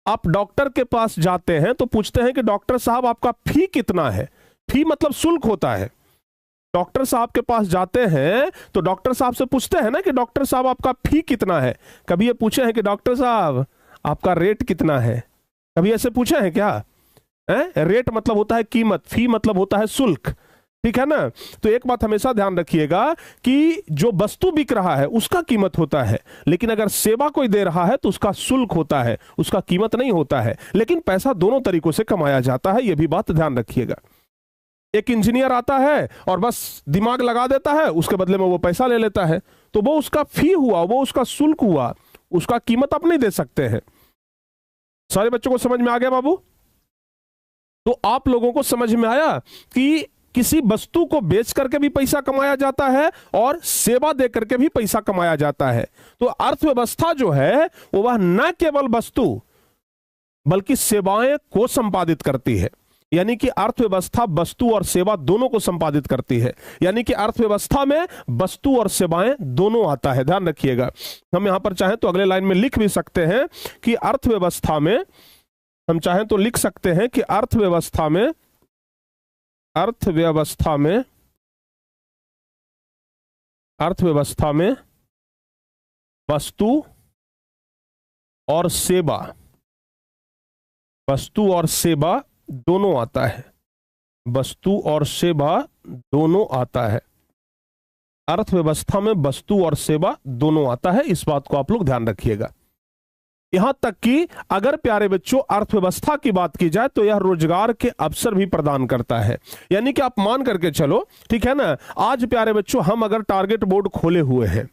आप डॉक्टर के पास जाते हैं तो पूछते हैं कि डॉक्टर साहब आपका फी कितना है। फी मतलब शुल्क होता है। डॉक्टर साहब के पास जाते हैं तो डॉक्टर साहब से पूछते हैं ना कि डॉक्टर साहब आपका फी कितना है। कभी ये पूछे हैं कि डॉक्टर साहब आपका रेट कितना है? कभी ऐसे पूछे हैं क्या? रेट मतलब होता है कीमत, फी मतलब होता है शुल्क, ठीक है ना। तो एक बात हमेशा ध्यान रखिएगा कि जो वस्तु बिक रहा है उसका कीमत होता है, लेकिन अगर सेवा कोई दे रहा है तो उसका शुल्क होता है, उसका कीमत नहीं होता है। लेकिन पैसा दोनों तरीकों से कमाया जाता है, यह भी बात ध्यान रखिएगा। एक इंजीनियर आता है और बस दिमाग लगा देता है, उसके बदले में वो पैसा ले लेता है, तो वो उसका फी हुआ, वो उसका शुल्क हुआ, उसका कीमत आप नहीं दे सकते हैं। सारे बच्चों को समझ में आ गया बाबू? तो आप लोगों को समझ में आया कि किसी वस्तु को बेच करके भी पैसा कमाया जाता है और सेवा दे करके भी पैसा कमाया जाता है। तो अर्थव्यवस्था जो है वह न केवल वस्तु बल्कि सेवाएं को संपादित करती है। यानी कि अर्थव्यवस्था वस्तु और सेवा दोनों को संपादित करती है। यानी कि अर्थव्यवस्था में वस्तु और सेवाएं दोनों आता है, ध्यान रखिएगा। हम यहां पर चाहें तो अगले लाइन में लिख भी सकते हैं कि अर्थव्यवस्था में, हम चाहें तो लिख सकते हैं कि अर्थव्यवस्था में वस्तु और सेवा दोनों आता है। वस्तु और सेवा दोनों आता है। अर्थव्यवस्था में वस्तु और सेवा दोनों आता है, इस बात को आप लोग ध्यान रखिएगा। यहां तक कि अगर प्यारे बच्चों अर्थव्यवस्था की बात की जाए तो यह रोजगार के अवसर भी प्रदान करता है। यानी कि आप मान करके चलो, ठीक है ना, आज प्यारे बच्चों हम अगर टारगेट बोर्ड खोले हुए हैं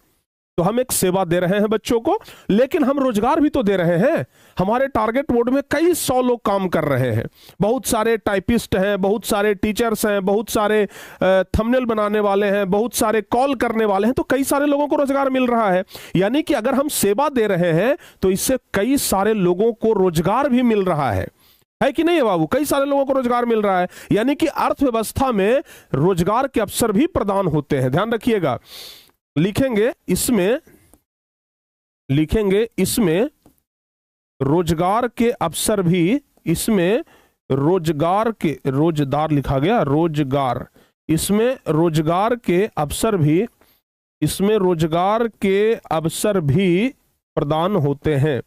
तो हम एक सेवा दे रहे हैं बच्चों को, लेकिन हम रोजगार भी तो दे रहे हैं। हमारे टारगेट बोर्ड में कई 100 लोग काम कर रहे हैं। बहुत सारे टाइपिस्ट हैं, बहुत सारे टीचर्स हैं, बहुत सारे थंबनेल बनाने वाले हैं, बहुत सारे कॉल करने वाले हैं, तो कई सारे लोगों को रोजगार मिल रहा है। यानी कि अगर हम सेवा दे रहे हैं तो इससे कई सारे लोगों को रोजगार भी मिल रहा है कि नहीं है बाबू? कई सारे लोगों को रोजगार मिल रहा है। यानी कि अर्थव्यवस्था में रोजगार के अवसर भी प्रदान होते हैं, ध्यान रखिएगा। लिखेंगे इसमें रोजगार के अवसर भी, इसमें रोजगार के, रोजगार लिखा गया, रोजगार, इसमें रोजगार के अवसर भी, इसमें रोजगार के अवसर भी प्रदान होते हैं।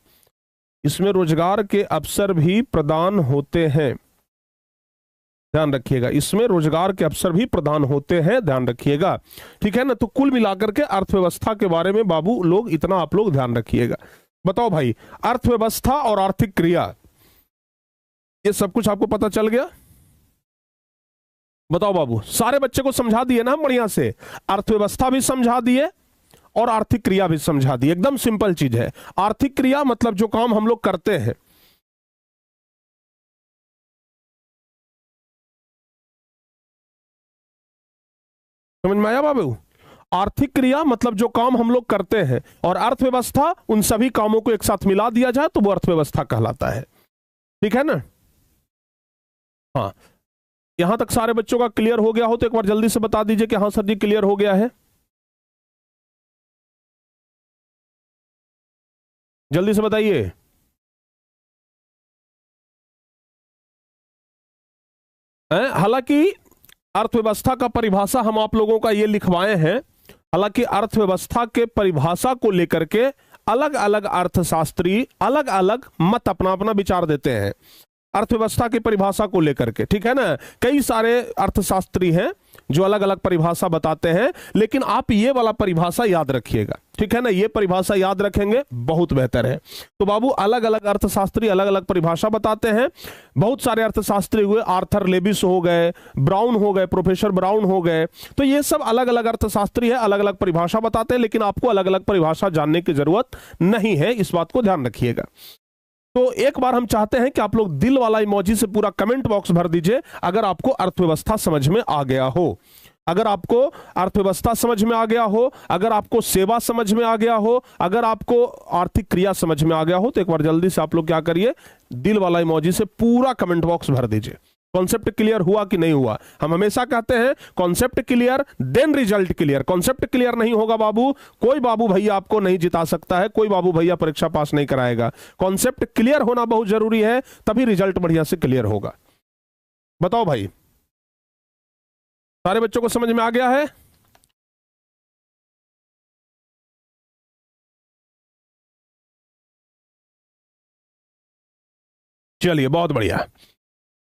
इसमें रोजगार के अवसर भी प्रदान होते हैं, ध्यान रखिएगा। इसमें रोजगार के अवसर भी प्रदान होते हैं, ध्यान रखिएगा, ठीक है ना। तो कुल मिलाकर के अर्थव्यवस्था के बारे में बाबू लोग इतना आप लोग ध्यान रखिएगा। बताओ भाई, अर्थव्यवस्था और आर्थिक क्रिया, ये सब कुछ आपको पता चल गया? बताओ बाबू, सारे बच्चे को समझा दिए ना हम बढ़िया से? अर्थव्यवस्था भी समझा दिए और आर्थिक क्रिया भी समझा दिए। एकदम सिंपल चीज है। आर्थिक क्रिया मतलब जो काम हम लोग करते हैं, समझ में आया बाबू? आर्थिक क्रिया मतलब जो काम हम लोग करते हैं, और अर्थव्यवस्था उन सभी कामों को एक साथ मिला दिया जाए तो वो अर्थव्यवस्था कहलाता है, ठीक है ना। हाँ, यहां तक सारे बच्चों का क्लियर हो गया हो तो एक बार जल्दी से बता दीजिए कि हाँ सर जी क्लियर हो गया है। जल्दी से बताइए। हालांकि अर्थव्यवस्था का परिभाषा हम आप लोगों का ये लिखवाए हैं। हालांकि अर्थव्यवस्था के परिभाषा को लेकर के अलग अलग अर्थशास्त्री अलग अलग मत अपना अपना विचार देते हैं अर्थव्यवस्था की परिभाषा को लेकर के, ठीक है ना। कई सारे अर्थशास्त्री हैं जो अलग अलग परिभाषा बताते हैं, लेकिन आप ये वाला परिभाषा याद रखिएगा, ठीक है ना। ये परिभाषा याद रखेंगे बहुत बेहतर है। तो बाबू अलग अलग अर्थशास्त्री अलग अलग परिभाषा बताते हैं। बहुत सारे अर्थशास्त्री हुए, आर्थर लेविस हो गए, ब्राउन हो गए, प्रोफेसर ब्राउन हो गए। तो ये सब अलग अलग अर्थशास्त्री है, अलग अलग परिभाषा बताते हैं, लेकिन आपको अलग अलग परिभाषा जानने की जरूरत नहीं है, इस बात को ध्यान रखिएगा। तो एक बार हम चाहते हैं कि आप लोग दिल वाला इमोजी से पूरा कमेंट बॉक्स भर दीजिए अगर आपको अर्थव्यवस्था समझ में आ गया हो। अगर आपको अर्थव्यवस्था समझ में आ गया हो, अगर आपको सेवा समझ में आ गया हो, अगर आपको आर्थिक क्रिया समझ में आ गया हो, तो एक बार जल्दी से आप लोग क्या करिए, दिल वाला इमोजी से पूरा कमेंट बॉक्स भर दीजिए। कॉन्सेप्ट क्लियर हुआ कि नहीं हुआ। हम हमेशा कहते हैं concept clear then result clear. Concept clear नहीं होगा बाबू, कोई बाबू भैया आपको नहीं जिता सकता है, कोई बाबू भैया परीक्षा पास नहीं कराएगा। कॉन्सेप्ट क्लियर होना बहुत जरूरी है, तभी रिजल्ट बढ़िया से क्लियर होगा। बताओ भाई, सारे बच्चों को समझ में आ गया है? चलिए बहुत बढ़िया।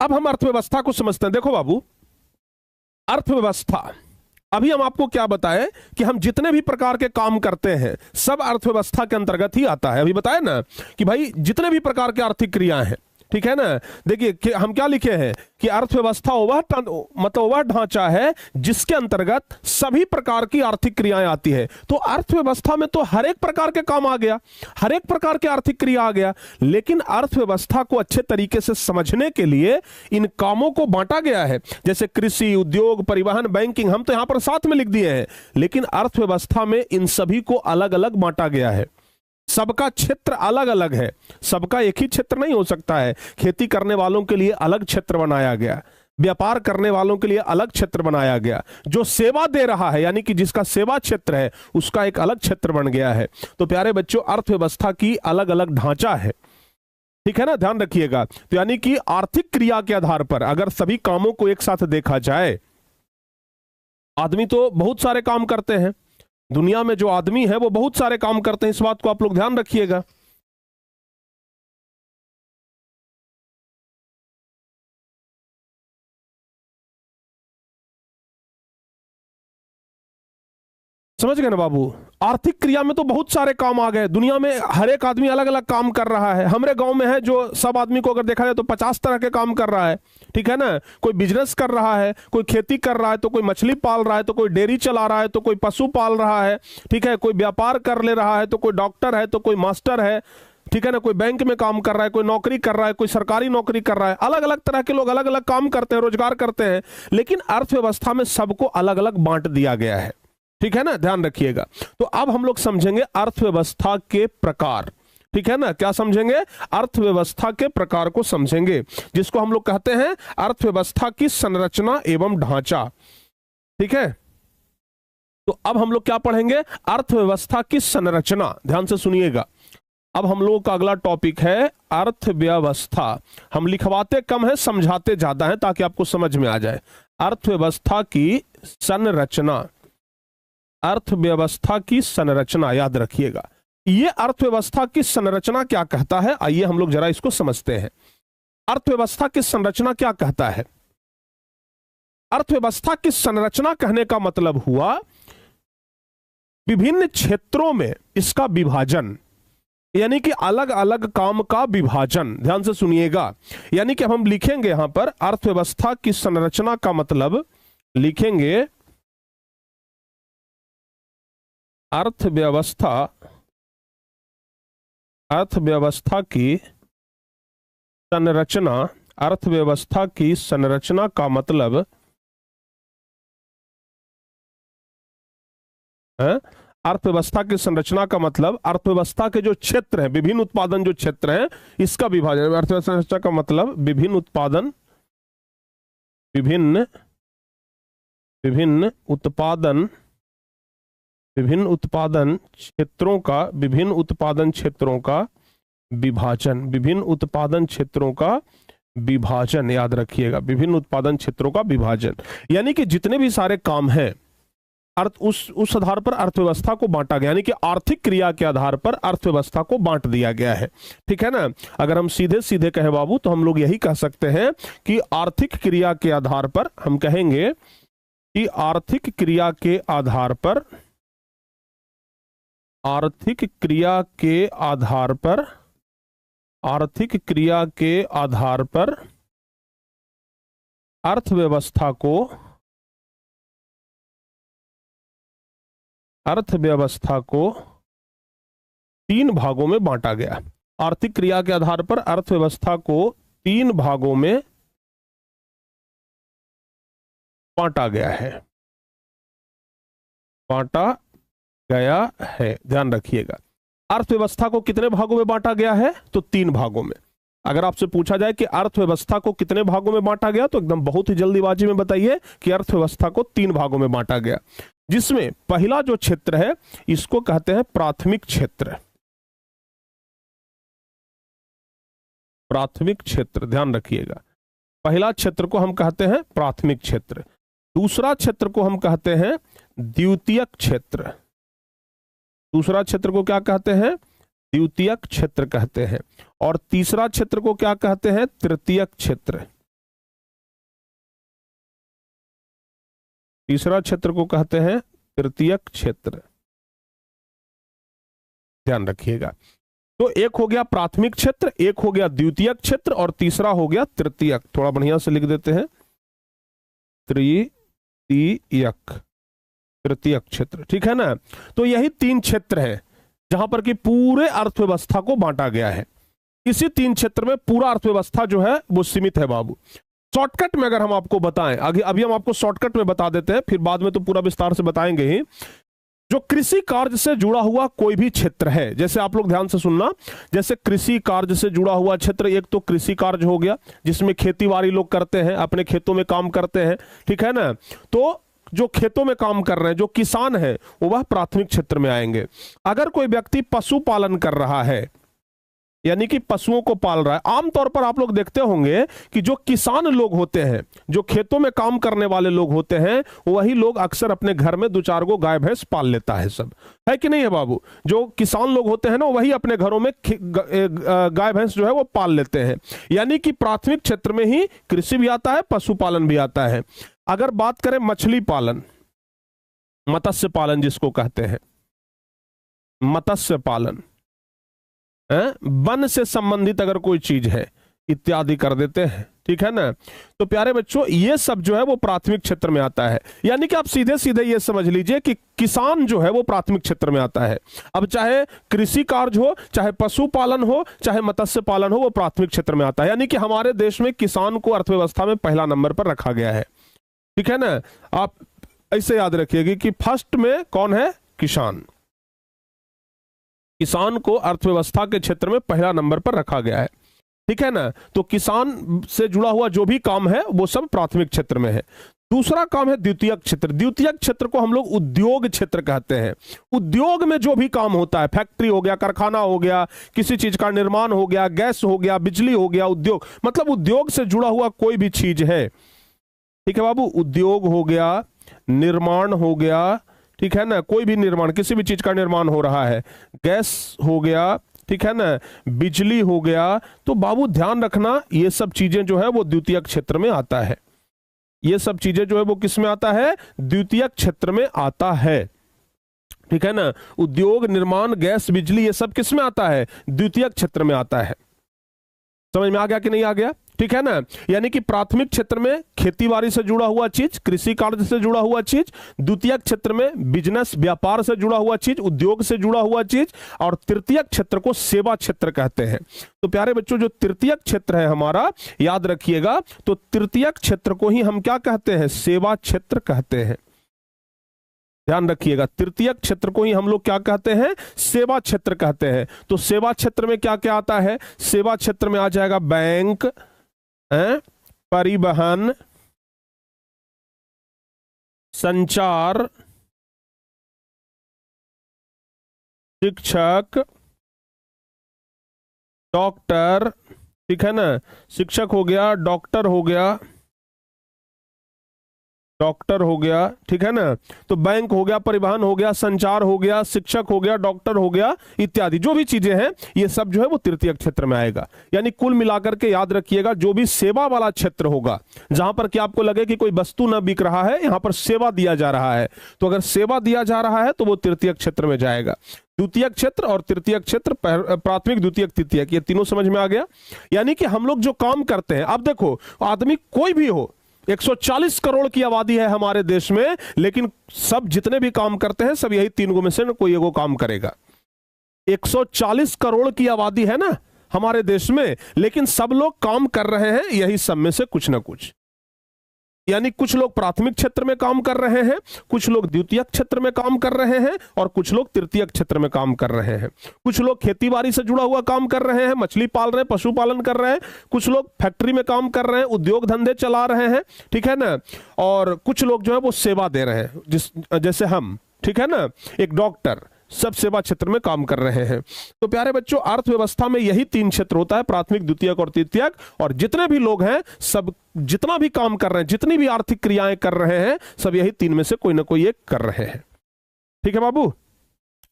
अब हम अर्थव्यवस्था को समझते हैं। देखो बाबू, अर्थव्यवस्था, अभी हम आपको क्या बताएं कि हम जितने भी प्रकार के काम करते हैं सब अर्थव्यवस्था के अंतर्गत ही आता है। अभी बताया ना कि भाई जितने भी प्रकार के आर्थिक क्रियाएं हैं, ठीक है ना। देखिए हम क्या लिखे हैं कि अर्थव्यवस्था वह ढांचा है जिसके अंतर्गत सभी प्रकार की आर्थिक क्रियाएं आती है। तो अर्थव्यवस्था में तो हर एक प्रकार के काम आ गया, हर एक प्रकार के आर्थिक क्रिया आ गया, लेकिन अर्थव्यवस्था को अच्छे तरीके से समझने के लिए इन कामों को बांटा गया है। जैसे कृषि, उद्योग, परिवहन, बैंकिंग, हम तो यहां पर साथ में लिख दिए हैं, लेकिन अर्थव्यवस्था में इन सभी को अलग अलग बांटा गया है। सबका क्षेत्र अलग अलग है, सबका एक ही क्षेत्र नहीं हो सकता है। खेती करने वालों के लिए अलग क्षेत्र बनाया गया, व्यापार करने वालों के लिए अलग क्षेत्र बनाया गया, जो सेवा दे रहा है यानी कि जिसका सेवा क्षेत्र है उसका एक अलग क्षेत्र बन गया है। तो प्यारे बच्चों, अर्थव्यवस्था की अलग अलग ढांचा है, ठीक है ना, ध्यान रखिएगा। तो यानी कि आर्थिक क्रिया के आधार पर अगर सभी कामों को एक साथ देखा जाए, आदमी तो बहुत सारे काम करते हैं, दुनिया में जो आदमी है वो बहुत सारे काम करते हैं, इस बात को आप लोग ध्यान रखिएगा। समझ गए ना बाबू। आर्थिक क्रिया में तो बहुत सारे काम आ गए, दुनिया में हर एक आदमी अलग अलग काम कर रहा है। हमारे गांव में है जो सब आदमी को अगर देखा जाए तो 50 तरह के काम कर रहा है, ठीक है ना। कोई बिजनेस कर रहा है, कोई खेती कर रहा है, तो कोई मछली पाल रहा है, तो कोई डेयरी चला रहा है, तो कोई पशु पाल रहा है, ठीक है, कोई व्यापार कर ले रहा है, तो कोई डॉक्टर है, तो कोई मास्टर है, ठीक है ना, कोई बैंक में काम कर रहा है, कोई नौकरी कर रहा है, कोई सरकारी नौकरी कर रहा है। अलग अलग तरह के लोग अलग अलग काम करते हैं, रोजगार करते हैं, लेकिन अर्थव्यवस्था में सबको अलग अलग बांट दिया गया है, ठीक है ना, ध्यान रखिएगा। तो अब हम लोग समझेंगे अर्थव्यवस्था के प्रकार, ठीक है ना। क्या समझेंगे? अर्थव्यवस्था के प्रकार को समझेंगे, जिसको हम लोग कहते हैं अर्थव्यवस्था की संरचना एवं ढांचा, ठीक है। तो अब हम लोग क्या पढ़ेंगे? अर्थव्यवस्था की संरचना। ध्यान से सुनिएगा। अब हम लोगों का अगला टॉपिक है अर्थव्यवस्था। हम लिखवाते कम है, समझाते ज्यादा है, ताकि आपको समझ में आ जाए। अर्थव्यवस्था की संरचना, अर्थव्यवस्था की संरचना याद रखिएगा। ये अर्थव्यवस्था की संरचना क्या कहता है, आइए हम लोग जरा इसको समझते हैं। अर्थव्यवस्था की संरचना क्या कहता है? अर्थव्यवस्था की संरचना कहने का मतलब हुआ विभिन्न क्षेत्रों में इसका विभाजन, यानी कि अलग अलग काम का विभाजन। ध्यान से सुनिएगा। यानी कि हम लिखेंगे यहां पर अर्थव्यवस्था की संरचना का मतलब लिखेंगे अर्थव्यवस्था, अर्थव्यवस्था की संरचना, अर्थव्यवस्था की संरचना का मतलब है, अर्थव्यवस्था की संरचना का मतलब अर्थव्यवस्था के जो क्षेत्र हैं, विभिन्न उत्पादन जो क्षेत्र हैं, इसका विभाजन। अर्थव्यवस्था का मतलब विभिन्न उत्पादन विभिन्न विभिन्न उत्पादन क्षेत्रों का विभाजन, याद रखिएगा, विभिन्न उत्पादन क्षेत्रों का विभाजन। यानी कि जितने भी सारे काम हैं उस आधार पर अर्थव्यवस्था को बांटा गया, यानी कि आर्थिक क्रिया के आधार पर अर्थव्यवस्था को बांट दिया गया है। ठीक है ना। अगर हम सीधे सीधे कहें बाबू तो हम लोग यही कह सकते हैं कि आर्थिक क्रिया के आधार पर हम कहेंगे कि आर्थिक क्रिया के आधार पर अर्थव्यवस्था को 3 भागों में बांटा गया। आर्थिक क्रिया के आधार पर अर्थव्यवस्था को 3 भागों में बांटा गया है। ध्यान रखिएगा, अर्थव्यवस्था को कितने भागों में बांटा गया है? तो 3 भागों में। अगर आपसे पूछा जाए कि अर्थव्यवस्था को कितने भागों में बांटा गया, तो एकदम बहुत ही जल्दीबाजी में बताइए कि अर्थव्यवस्था को 3 भागों में बांटा गया, जिसमें पहला जो क्षेत्र है इसको कहते हैं प्राथमिक क्षेत्र। ध्यान रखिएगा, पहला क्षेत्र को हम कहते हैं प्राथमिक क्षेत्र, दूसरा क्षेत्र को हम कहते हैं द्वितीयक क्षेत्र। दूसरा क्षेत्र को क्या कहते हैं? द्वितीयक क्षेत्र कहते हैं। और तीसरा क्षेत्र को क्या कहते हैं? तृतीयक क्षेत्र। तीसरा क्षेत्र को कहते हैं तृतीयक क्षेत्र। ध्यान रखिएगा, तो एक हो गया प्राथमिक क्षेत्र, एक हो गया द्वितीयक क्षेत्र और तीसरा हो गया तृतीयक। थोड़ा बढ़िया से लिख देते हैं, तृतीयक क्षेत्र। ठीक है ना। तो यही 3 क्षेत्र हैं जहां पर कि पूरे अर्थव्यवस्था को बांटा गया है। इसी 3 क्षेत्र में पूरा अर्थव्यवस्था जो है वो सीमित है बाबू। शॉर्टकट में अगर हम आपको बताएं, अभी हम आपको शॉर्टकट में बता देते हैं, फिर बाद में तो पूरा विस्तार से बताएंगे ही। जो कृषि कार्य से जुड़ा हुआ कोई भी क्षेत्र है, जैसे आप लोग ध्यान से सुनना, जैसे कृषि कार्य से जुड़ा हुआ क्षेत्र, एक तो कृषि कार्य हो गया जिसमें खेती बाड़ी लोग करते हैं, अपने खेतों में काम करते हैं। ठीक है ना। तो जो खेतों में काम कर रहे हैं, जो किसान है, वह प्राथमिक क्षेत्र में आएंगे। अगर कोई व्यक्ति पशुपालन कर रहा है, यानी कि पशुओं को पाल रहा है, आमतौर पर आप लोग देखते होंगे कि जो किसान लोग होते हैं, जो खेतों में काम करने वाले लोग होते हैं, वही लोग अक्सर अपने घर में 2-4 गो गाय भैंस पाल लेता है। सब है कि नहीं है बाबू? जो किसान लोग होते हैं ना, वही अपने घरों में गाय भैंस जो है वो पाल लेते हैं। यानी कि प्राथमिक क्षेत्र में ही कृषि भी आता है, पशुपालन भी आता है। अगर बात करें मछली पालन, मत्स्य पालन जिसको कहते हैं, मत्स्य पालन, वन से संबंधित अगर कोई चीज है इत्यादि कर देते हैं। ठीक है ना। तो प्यारे बच्चों, ये सब जो है वो प्राथमिक क्षेत्र में आता है। यानी कि आप सीधे सीधे ये समझ लीजिए कि किसान जो है वो प्राथमिक क्षेत्र में आता है। अब चाहे कृषि कार्य हो, चाहे पशुपालन हो, चाहे मत्स्य पालन हो, वो प्राथमिक क्षेत्र में आता है। यानी कि हमारे देश में किसान को अर्थव्यवस्था में पहला नंबर पर रखा गया है। ठीक है ना। आप ऐसे याद रखिएगा कि फर्स्ट में कौन है? किसान। किसान को अर्थव्यवस्था के क्षेत्र में पहला नंबर पर रखा गया है। ठीक है ना। तो किसान से जुड़ा हुआ जो भी काम है वो सब प्राथमिक क्षेत्र में है। दूसरा काम है द्वितीयक क्षेत्र। द्वितीयक क्षेत्र को हम लोग उद्योग क्षेत्र कहते हैं। उद्योग में जो भी काम होता है, फैक्ट्री हो गया, कारखाना हो गया, किसी चीज का निर्माण हो गया, गैस हो गया, बिजली हो गया, उद्योग, मतलब उद्योग से जुड़ा हुआ कोई भी चीज है। ठीक है बाबू। उद्योग हो गया, निर्माण हो गया, ठीक है ना, कोई भी निर्माण, किसी भी चीज का निर्माण हो रहा है, गैस हो गया, ठीक है ना, बिजली हो गया। तो बाबू ध्यान रखना, ये सब चीजें जो है वो द्वितीयक क्षेत्र में आता है। ये सब चीजें जो है वो किस में आता है? द्वितीयक क्षेत्र में आता है। ठीक है ना। उद्योग, निर्माण, गैस, बिजली, ये सब किस में आता है? द्वितीयक क्षेत्र में आता है। समझ में आ गया कि नहीं आ गया? ठीक है ना। यानी कि प्राथमिक क्षेत्र में खेतीबाड़ी से जुड़ा हुआ चीज, कृषि कार्य से जुड़ा हुआ चीज, द्वितीयक क्षेत्र में बिजनेस, व्यापार से जुड़ा हुआ चीज, उद्योग से जुड़ा हुआ चीज, और तृतीयक क्षेत्र को सेवा क्षेत्र कहते हैं। तो प्यारे बच्चों, जो तृतीयक क्षेत्र है हमारा, याद रखिएगा, तो तृतीयक क्षेत्र को ही हम क्या कहते हैं? सेवा क्षेत्र कहते हैं। ध्यान रखिएगा, तृतीयक क्षेत्र को ही हम लोग क्या कहते हैं? सेवा क्षेत्र कहते हैं। तो सेवा क्षेत्र में क्या क्या आता है? सेवा क्षेत्र में आ जाएगा बैंक, परिवहन, संचार, शिक्षक, डॉक्टर, ठीक है ना, शिक्षक हो गया, डॉक्टर हो गया, डॉक्टर हो गया, ठीक है ना, तो बैंक हो गया, परिवहन हो गया, संचार हो गया, शिक्षक हो गया, डॉक्टर हो गया, इत्यादि जो भी चीजें हैं ये सब जो है वो तृतीयक क्षेत्र में आएगा। यानी कुल मिलाकर के याद रखिएगा, जो भी सेवा वाला क्षेत्र होगा, जहां पर कि आपको लगे कि कोई वस्तु ना बिक रहा है, यहां पर सेवा दिया जा रहा है, तो अगर सेवा दिया जा रहा है तो वो तृतीयक क्षेत्र में जाएगा। द्वितीयक क्षेत्र और तृतीयक क्षेत्र, प्राथमिक, द्वितीयक, तृतीयक, ये तीनों समझ में आ गया। यानी कि हम लोग जो काम करते हैं, अब देखो आदमी कोई भी हो, 140 करोड़ की आबादी है हमारे देश में, लेकिन सब जितने भी काम करते हैं सब यही तीन में से कोई एगो काम करेगा। 140 करोड़ की आबादी है ना हमारे देश में, लेकिन सब लोग काम कर रहे हैं यही सब में से कुछ ना कुछ। यानी कुछ लोग प्राथमिक क्षेत्र में काम कर रहे हैं, कुछ लोग द्वितीयक क्षेत्र में काम कर रहे हैं, और कुछ लोग तृतीयक क्षेत्र में काम कर रहे हैं। कुछ लोग खेतीबाड़ी से जुड़ा हुआ काम कर रहे हैं, मछली पाल रहे हैं, पशुपालन कर रहे हैं, कुछ लोग फैक्ट्री में काम कर रहे हैं, उद्योग धंधे चला रहे हैं, ठीक है ना, और कुछ लोग जो है वो सेवा दे रहे हैं, जैसे हम, ठीक है ना, एक डॉक्टर, सब सेवा क्षेत्र में काम कर रहे हैं। तो प्यारे बच्चों, अर्थव्यवस्था में यही तीन क्षेत्र होता है, प्राथमिक, द्वितीयक और तृतीयक, और जितने भी लोग हैं सब जितना भी काम कर रहे हैं, जितनी भी आर्थिक क्रियाएं कर रहे हैं, सब यही तीन में से कोई ना कोई एक कर रहे हैं। ठीक है बाबू।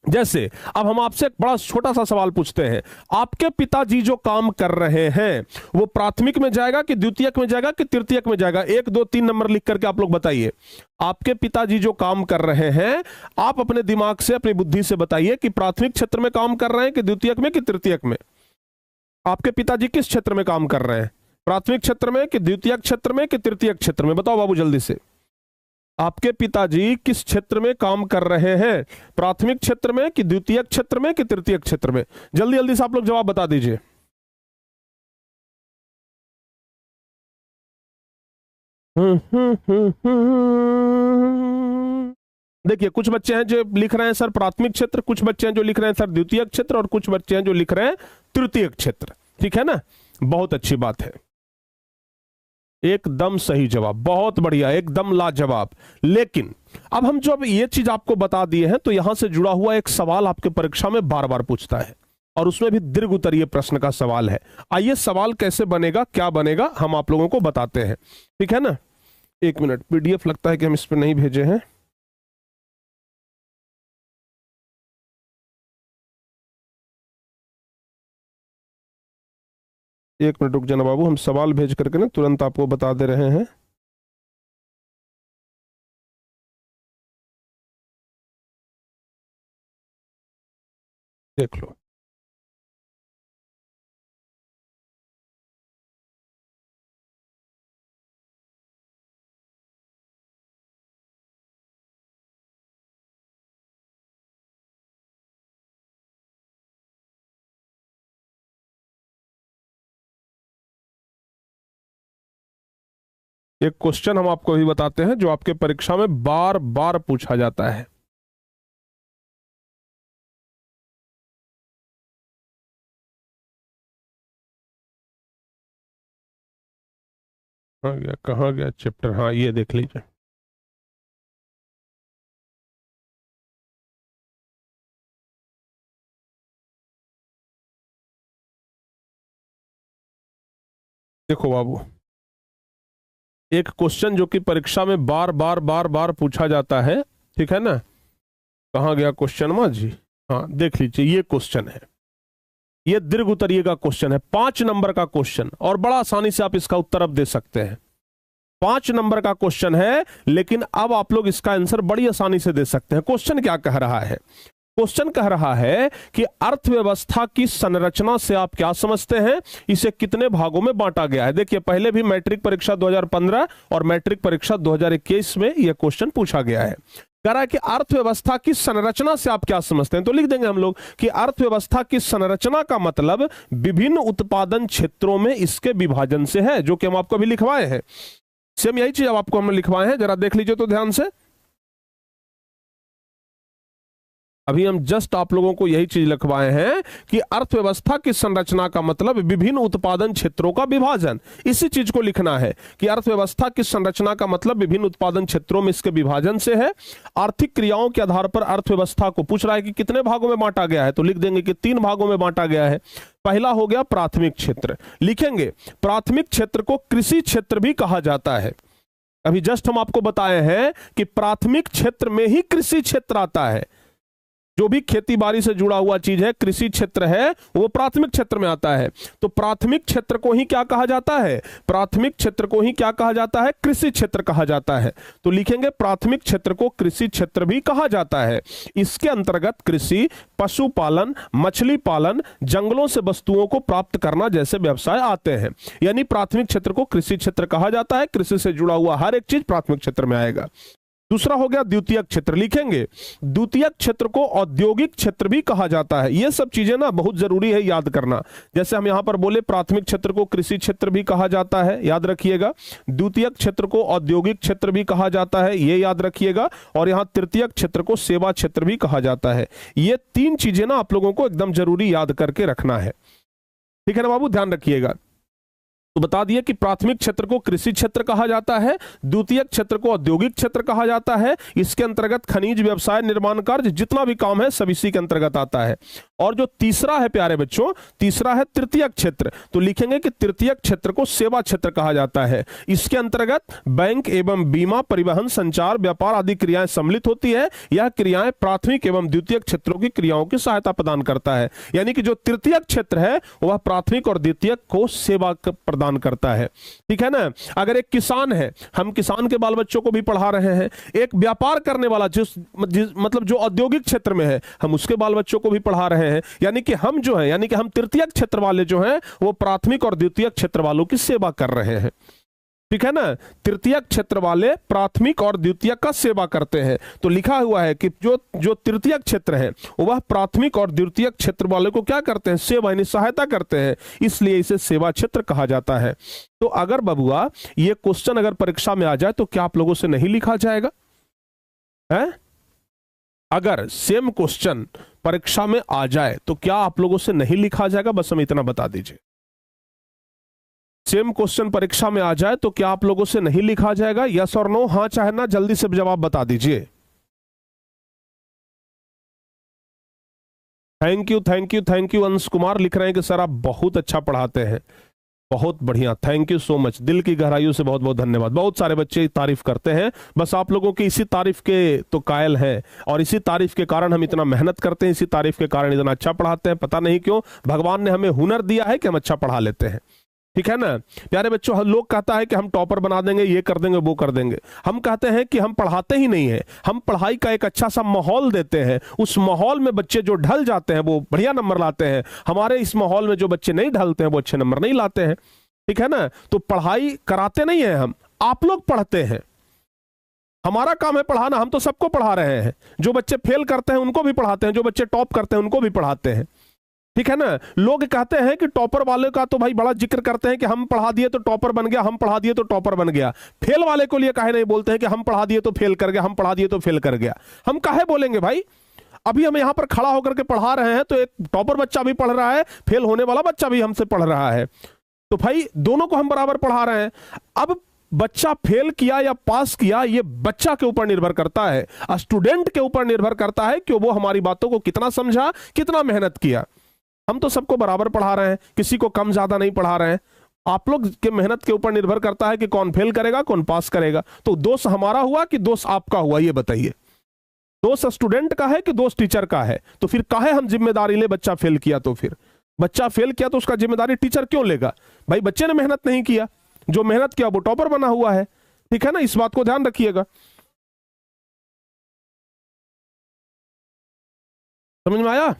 जैसे अब हम आपसे एक बड़ा छोटा सा सवाल पूछते हैं, आपके पिताजी जो काम कर रहे हैं वो प्राथमिक में जाएगा कि द्वितीयक में जाएगा कि तृतीयक में जाएगा? 1, 2, 3 नंबर लिख करके आप लोग बताइए। आपके पिताजी जो काम कर रहे हैं, आप अपने दिमाग से, अपनी बुद्धि से बताइए कि प्राथमिक क्षेत्र में काम कर रहे हैं कि द्वितीयक में कि तृतीयक में? आपके पिताजी किस क्षेत्र में काम कर रहे हैं? प्राथमिक क्षेत्र में कि द्वितीयक क्षेत्र में कि तृतीयक क्षेत्र में? बताओ बाबू जल्दी से। आपके पिताजी किस क्षेत्र में काम कर रहे हैं? प्राथमिक क्षेत्र में कि द्वितीयक क्षेत्र में कि तृतीयक क्षेत्र में? जल्दी जल्दी से आप लोग जवाब बता दीजिए। देखिए, कुछ बच्चे हैं जो लिख रहे हैं सर प्राथमिक क्षेत्र, कुछ बच्चे हैं जो लिख रहे हैं सर द्वितीयक क्षेत्र, और कुछ बच्चे हैं जो लिख रहे हैं तृतीयक क्षेत्र। ठीक है ना, बहुत अच्छी बात है, एकदम सही जवाब, बहुत बढ़िया, एकदम लाजवाब। लेकिन अब हम जो अब ये चीज आपको बता दिए हैं, तो यहां से जुड़ा हुआ एक सवाल आपके परीक्षा में बार बार पूछता है, और उसमें भी दीर्घ उत्तरीय प्रश्न का सवाल है। आइए सवाल कैसे बनेगा, क्या बनेगा, हम आप लोगों को बताते हैं। ठीक है ना, 1 मिनट, पीडीएफ लगता है कि हम इस पर नहीं भेजे हैं। एक मिनट रुक जाना बाबू, हम सवाल भेज करके ना तुरंत आपको बता दे रहे हैं। देख लो, एक क्वेश्चन हम आपको भी बताते हैं जो आपके परीक्षा में बार बार पूछा जाता है। कहाँ गया चैप्टर? हाँ, ये देख लीजिए। देखो बाबू, एक क्वेश्चन जो कि परीक्षा में बार बार बार बार पूछा जाता है, ठीक है ना, कहाँ गया क्वेश्चन माँ जी? हाँ, देख लीजिए, ये क्वेश्चन है, ये दीर्घ उत्तरीय का क्वेश्चन है, 5 नंबर का क्वेश्चन, और बड़ा आसानी से आप इसका उत्तर अब दे सकते हैं। 5 नंबर का क्वेश्चन है, लेकिन अब आप लोग इसका आंसर बड़ी आसानी से दे सकते हैं। क्वेश्चन क्या कह रहा है? क्वेश्चन कह रहा है कि अर्थव्यवस्था की संरचना से आप क्या समझते हैं, इसे कितने भागों में बांटा गया है? देखिए, पहले भी मैट्रिक परीक्षा 2015 और मैट्रिक परीक्षा 2021 में यह क्वेश्चन पूछा गया है। कह रहा है कि अर्थव्यवस्था की संरचना से आप क्या समझते हैं, तो लिख देंगे हम लोग कि अर्थव्यवस्था की संरचना का मतलब विभिन्न उत्पादन क्षेत्रों में इसके विभाजन से है, जो कि हम आपको अभी लिखवाए हैं। सेम यही चीज अब आपको हमने लिखवाए हैं, जरा देख लीजिए तो ध्यान से। अभी हम जस्ट आप लोगों को यही चीज लिखवाए हैं कि अर्थव्यवस्था की संरचना का मतलब विभिन्न उत्पादन क्षेत्रों का विभाजन। इसी चीज को लिखना है कि अर्थव्यवस्था की संरचना का मतलब विभिन्न उत्पादन क्षेत्रों में इसके विभाजन से है। आर्थिक क्रियाओं के आधार पर अर्थव्यवस्था को पूछ रहा है कि कितने भागों में बांटा गया है, तो लिख देंगे कि 3 भागों में बांटा गया है। पहला हो गया प्राथमिक क्षेत्र, लिखेंगे प्राथमिक क्षेत्र को कृषि क्षेत्र भी कहा जाता है। अभी जस्ट हम आपको बताए हैं कि प्राथमिक क्षेत्र में ही कृषि क्षेत्र आता है। जो भी खेती बाड़ी से जुड़ा हुआ चीज है, कृषि क्षेत्र है, वो प्राथमिक क्षेत्र में आता है। तो प्राथमिक क्षेत्र को ही क्या कहा जाता है? प्राथमिक क्षेत्र को ही क्या कहा जाता है? कृषि क्षेत्र कहा जाता है। तो लिखेंगे प्राथमिक क्षेत्र को कृषि क्षेत्र भी कहा जाता है। इसके अंतर्गत कृषि, पशुपालन, मछली पालन, जंगलों से वस्तुओं को प्राप्त करना जैसे व्यवसाय आते हैं। यानी प्राथमिक क्षेत्र को कृषि क्षेत्र कहा जाता है। कृषि से जुड़ा हुआ हर एक चीज प्राथमिक क्षेत्र में आएगा। दूसरा हो गया द्वितीयक क्षेत्र, लिखेंगे द्वितीयक क्षेत्र को औद्योगिक क्षेत्र भी कहा जाता है। ये सब चीजें ना बहुत जरूरी है याद करना। जैसे हम यहां पर बोले प्राथमिक क्षेत्र को कृषि क्षेत्र भी कहा जाता है, याद रखिएगा। द्वितीयक क्षेत्र को औद्योगिक क्षेत्र भी कहा जाता है, ये याद रखिएगा। और यहां तृतीयक क्षेत्र को सेवा क्षेत्र भी कहा जाता है। ये 3 चीजें ना आप लोगों को एकदम जरूरी याद करके रखना है, ठीक है ना बाबू? ध्यान रखिएगा। तो बता दिए कि प्राथमिक क्षेत्र को कृषि क्षेत्र कहा जाता है, द्वितीयक क्षेत्र को औद्योगिक क्षेत्र कहा जाता है। इसके अंतर्गत खनिज व्यवसाय, निर्माण कार्य, जितना भी काम है सब इसी के अंतर्गत आता है। और जो तीसरा है प्यारे बच्चों, तीसरा है तृतीयक क्षेत्र। तो लिखेंगे कि तृतीयक क्षेत्र को सेवा क्षेत्र कहा जाता है। इसके अंतर्गत बैंक एवं बीमा, परिवहन, संचार, व्यापार आदि क्रियाएं सम्मिलित होती है। यह क्रियाएं प्राथमिक एवं द्वितीयक क्षेत्रों की क्रियाओं की सहायता प्रदान करता है। यानी कि जो तृतीयक क्षेत्र है वह प्राथमिक और द्वितीयक को सेवा प्रदान करता है, ठीक है ना? अगर एक किसान है, हम किसान के बाल बच्चों को भी पढ़ा रहे हैं। एक व्यापार करने वाला मतलब जो औद्योगिक क्षेत्र में है, हम उसके बाल बच्चों को भी पढ़ा रहे हैं। यानी कि हम जो है, यानी कि हम तृतीयक क्षेत्र वाले जो हैं वो प्राथमिक और द्वितीयक क्षेत्र वालों की सेवा कर रहे हैं, ठीक है ना? तृतीयक क्षेत्र वाले प्राथमिक और द्वितीयक का सेवा करते हैं। तो लिखा हुआ है कि जो तृतीयक क्षेत्र है वह प्राथमिक और द्वितीयक क्षेत्र वाले को क्या करते हैं? सेवा यानी सहायता करते हैं, इसलिए इसे सेवा क्षेत्र कहा जाता है। तो अगर बबुआ ये क्वेश्चन अगर परीक्षा में आ जाए तो क्या आप लोगों से नहीं लिखा जाएगा? है? अगर सेम क्वेश्चन परीक्षा में आ जाए तो क्या आप लोगों से नहीं लिखा जाएगा? बस हमें इतना बता दीजिए। सेम क्वेश्चन परीक्षा में आ जाए तो क्या आप लोगों से नहीं लिखा जाएगा? यस और नो, हाँ चाहे ना, जल्दी से जवाब बता दीजिए। Thank you, thank you, thank you. अंश कुमार लिख रहे हैं कि सर आप बहुत अच्छा पढ़ाते हैं, बहुत बढ़िया, थैंक यू सो मच। दिल की गहराइयों से बहुत बहुत धन्यवाद। बहुत सारे बच्चे तारीफ करते हैं, बस आप लोगों की इसी तारीफ के तो कायल है और इसी तारीफ के कारण हम इतना मेहनत करते हैं, इसी तारीफ के कारण इतना अच्छा पढ़ाते हैं। पता नहीं क्यों भगवान ने हमें हुनर दिया है कि हम अच्छा पढ़ा लेते हैं, ठीक है ना प्यारे बच्चों? लोग कहता है कि हम टॉपर बना देंगे, ये कर देंगे, वो कर देंगे। हम कहते हैं कि हम पढ़ाते ही नहीं है, हम पढ़ाई का एक अच्छा सा माहौल देते हैं। उस माहौल में बच्चे जो ढल जाते हैं वो बढ़िया नंबर लाते हैं। हमारे इस माहौल में जो बच्चे नहीं ढलते हैं वो अच्छे नंबर नहीं लाते हैं, ठीक है ना? तो पढ़ाई कराते नहीं है हम, आप लोग पढ़ते हैं। हमारा काम है पढ़ाना, हम तो सबको पढ़ा रहे हैं। जो बच्चे फेल करते हैं उनको भी पढ़ाते हैं, जो बच्चे टॉप करते हैं उनको भी पढ़ाते हैं, ठीक है ना? लोग कहते हैं कि टॉपर वाले का तो भाई बड़ा जिक्र करते हैं कि हम पढ़ा दिए तो टॉपर बन गया, हम पढ़ा दिए तो टॉपर बन गया। फेल वाले को लिए काहे नहीं बोलते हैं कि हम पढ़ा दिए तो फेल कर गया, हम पढ़ा दिए तो फेल कर गया? हम काहे बोलेंगे भाई? अभी हम यहां पर खड़ा होकर के पढ़ा रहे हैं तो एक टॉपर बच्चा भी पढ़ रहा है, फेल होने वाला बच्चा भी हमसे पढ़ रहा है, तो भाई दोनों को हम बराबर पढ़ा रहे हैं। अब बच्चा फेल किया या पास किया ये बच्चा के ऊपर निर्भर करता है, स्टूडेंट के ऊपर निर्भर करता है कि वो हमारी बातों को कितना समझा, कितना मेहनत किया। हम तो सबको बराबर पढ़ा रहे हैं, किसी को कम ज्यादा नहीं पढ़ा रहे हैं। आप लोग के मेहनत के ऊपर निर्भर करता है कि कौन फेल करेगा, कौन पास करेगा। तो दोष हमारा हुआ कि दोष आपका हुआ, ये बताइए? दोष स्टूडेंट का है कि दोष टीचर का है? तो फिर काहे हम जिम्मेदारी ले? बच्चा फेल किया तो फिर बच्चा फेल किया तो उसका जिम्मेदारी टीचर क्यों लेगा? भाई बच्चे ने मेहनत नहीं किया, जो मेहनत किया वो टॉपर बना हुआ है, ठीक है ना? इस बात को ध्यान रखिएगा। समझ में आया?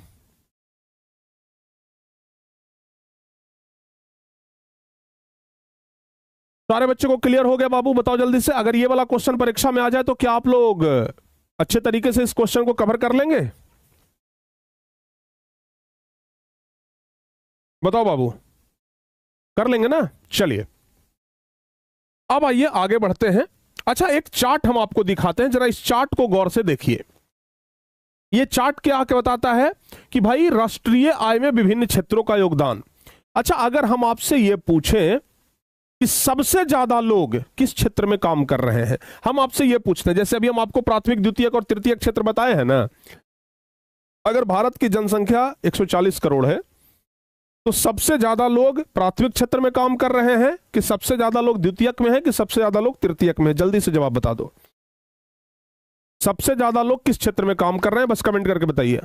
सारे बच्चों को क्लियर हो गया बाबू? बताओ जल्दी से। अगर ये वाला क्वेश्चन परीक्षा में आ जाए तो क्या आप लोग अच्छे तरीके से इस क्वेश्चन को कवर कर लेंगे? बताओ बाबू, कर लेंगे ना? चलिए अब आइए आगे बढ़ते हैं। अच्छा, एक चार्ट हम आपको दिखाते हैं, जरा इस चार्ट को गौर से देखिए। ये चार्ट क्या आके बताता है कि भाई राष्ट्रीय आय में विभिन्न क्षेत्रों का योगदान। अच्छा, अगर हम आपसे ये पूछें कि सबसे ज्यादा लोग किस क्षेत्र में काम कर रहे हैं, हम आपसे ये पूछते हैं, जैसे अभी हम आपको प्राथमिक, द्वितीयक और तृतीयक क्षेत्र बताए हैं ना। अगर भारत की जनसंख्या 140 करोड़ है तो सबसे ज्यादा लोग प्राथमिक क्षेत्र में काम कर रहे हैं कि सबसे ज्यादा लोग द्वितीयक में हैं कि सबसे ज्यादा लोग तृतीयक में हैं? जल्दी से जवाब बता दो। सबसे ज्यादा लोग किस क्षेत्र में काम कर रहे हैं, बस कमेंट करके बताइए।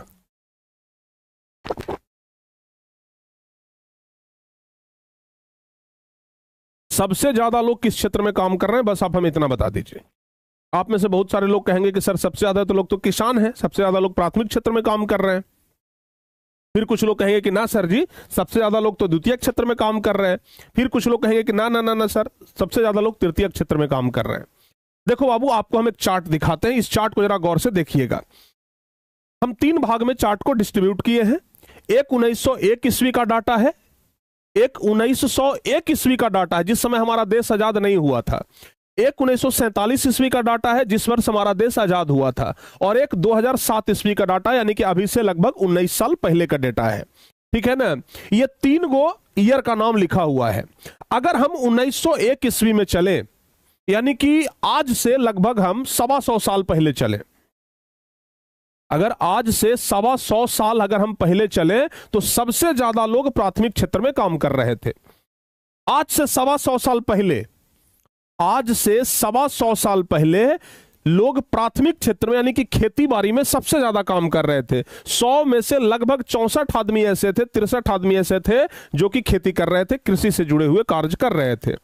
सबसे ज्यादा लोग किस क्षेत्र में काम कर रहे हैं, बस आप हमें इतना बता दीजिए। आप में से बहुत सारे लोग कहेंगे कि सर सबसे ज्यादा तो लोग तो किसान हैं, सबसे ज्यादा लोग प्राथमिक क्षेत्र में काम कर रहे हैं। फिर कुछ लोग कहेंगे कि ना सर जी, सबसे ज्यादा लोग तो द्वितीय क्षेत्र में काम कर रहे हैं। फिर कुछ लोग कहेंगे कि ना ना ना ना सर, सबसे ज्यादा लोग तृतीय क्षेत्र में काम कर रहे हैं। देखो बाबू, आपको हम एक चार्ट दिखाते हैं, इस चार्ट को जरा गौर से देखिएगा। हम 3 भाग में चार्ट को डिस्ट्रीब्यूट किए हैं। एक 1901 ईस्वी का डाटा है, एक 1901 ईस्वी का डाटा है जिस समय हमारा देश आजाद नहीं हुआ था, एक 1947 ईस्वी का डाटा है जिस वर्ष हमारा देश आजाद हुआ था, और एक 2007 ईस्वी का डाटा, यानी कि अभी से लगभग 19 साल पहले का डेटा है। ठीक है ना, ये 3 गो ईयर का नाम लिखा हुआ है। अगर हम 1901 ईस्वी में चले, यानी कि आज से लगभग हम 125 साल पहले चले, अगर आज से 125 साल अगर हम पहले चले तो सबसे ज्यादा लोग प्राथमिक क्षेत्र में काम कर रहे थे। आज से 125 साल पहले, आज से 125 साल पहले लोग प्राथमिक क्षेत्र में यानी कि खेती बाड़ी में सबसे ज्यादा काम कर रहे थे। 100 में से लगभग 64 आदमी ऐसे थे, 63 आदमी ऐसे थे जो कि खेती कर रहे थे, कृषि से जुड़े हुए कार्य कर रहे थे।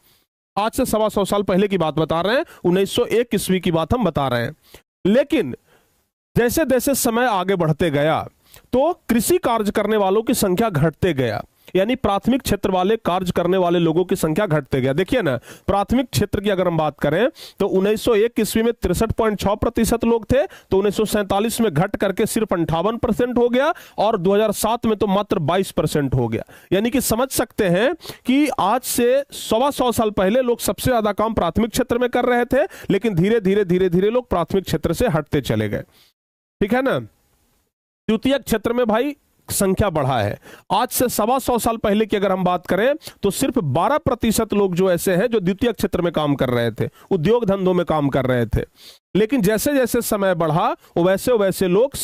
आज से 125 साल पहले की बात बता रहे हैं, 1901 ईस्वी की बात हम बता रहे हैं। लेकिन जैसे जैसे समय आगे बढ़ते गया तो कृषि कार्य करने वालों की संख्या घटते गया, यानी प्राथमिक क्षेत्र वाले कार्य करने वाले लोगों की संख्या घटते गया। देखिए ना, प्राथमिक क्षेत्र की अगर हम बात करें तो 1901 ईस्वी में 63.6% लोग थे, तो 1947 में घट करके सिर्फ 58% हो गया, और 2007 में तो मात्र 22% हो गया। यानी कि समझ सकते हैं कि आज से 125 साल पहले लोग सबसे ज्यादा काम प्राथमिक क्षेत्र में कर रहे थे, लेकिन धीरे धीरे धीरे धीरे लोग प्राथमिक क्षेत्र से हटते चले गए। ठीक है ना, द्वितीय क्षेत्र में भाई संख्या बढ़ा है। आज से 125 साल पहले की अगर हम बात करें तो सिर्फ 12% लोग जो ऐसे हैं जो द्वितीय क्षेत्र में काम कर रहे थे, उद्योग धंधों में काम कर रहे थे। लेकिन जैसे जैसे समय बढ़ा वैसे वैसे लोग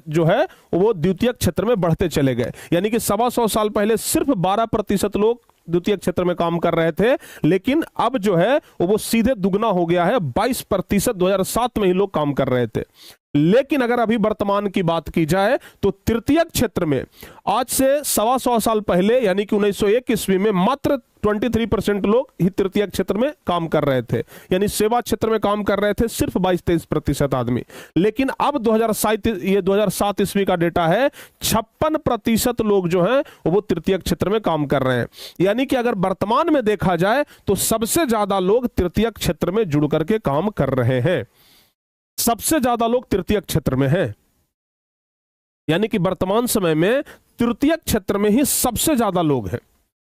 जो है वो द्वितीय क्षेत्र में बढ़ते चले गए। यानी कि 125 साल पहले सिर्फ 12% लोग द्वितीय क्षेत्र में काम कर रहे थे, लेकिन अब जो है वो सीधे दुगना हो गया है, 22% 2007 में ही लोग काम कर रहे थे। लेकिन अगर अभी वर्तमान की बात की जाए तो तृतीय क्षेत्र में आज से 125 साल पहले यानी कि 1901 ईस्वी में मात्र 23% लोग ही तृतीय क्षेत्र में काम कर रहे थे, यानी सेवा क्षेत्र में काम कर रहे थे सिर्फ 22-23% आदमी। लेकिन अब 2007 ईस्वी का डेटा है, 56% लोग जो हैं वो तृतीय क्षेत्र में काम कर रहे हैं। यानी कि अगर वर्तमान में देखा जाए तो सबसे ज्यादा लोग तृतीय क्षेत्र में जुड़ करके काम कर रहे हैं, सबसे ज्यादा लोग तृतीय क्षेत्र में हैं। यानी कि वर्तमान समय में तृतीय क्षेत्र में ही सबसे ज्यादा लोग हैं।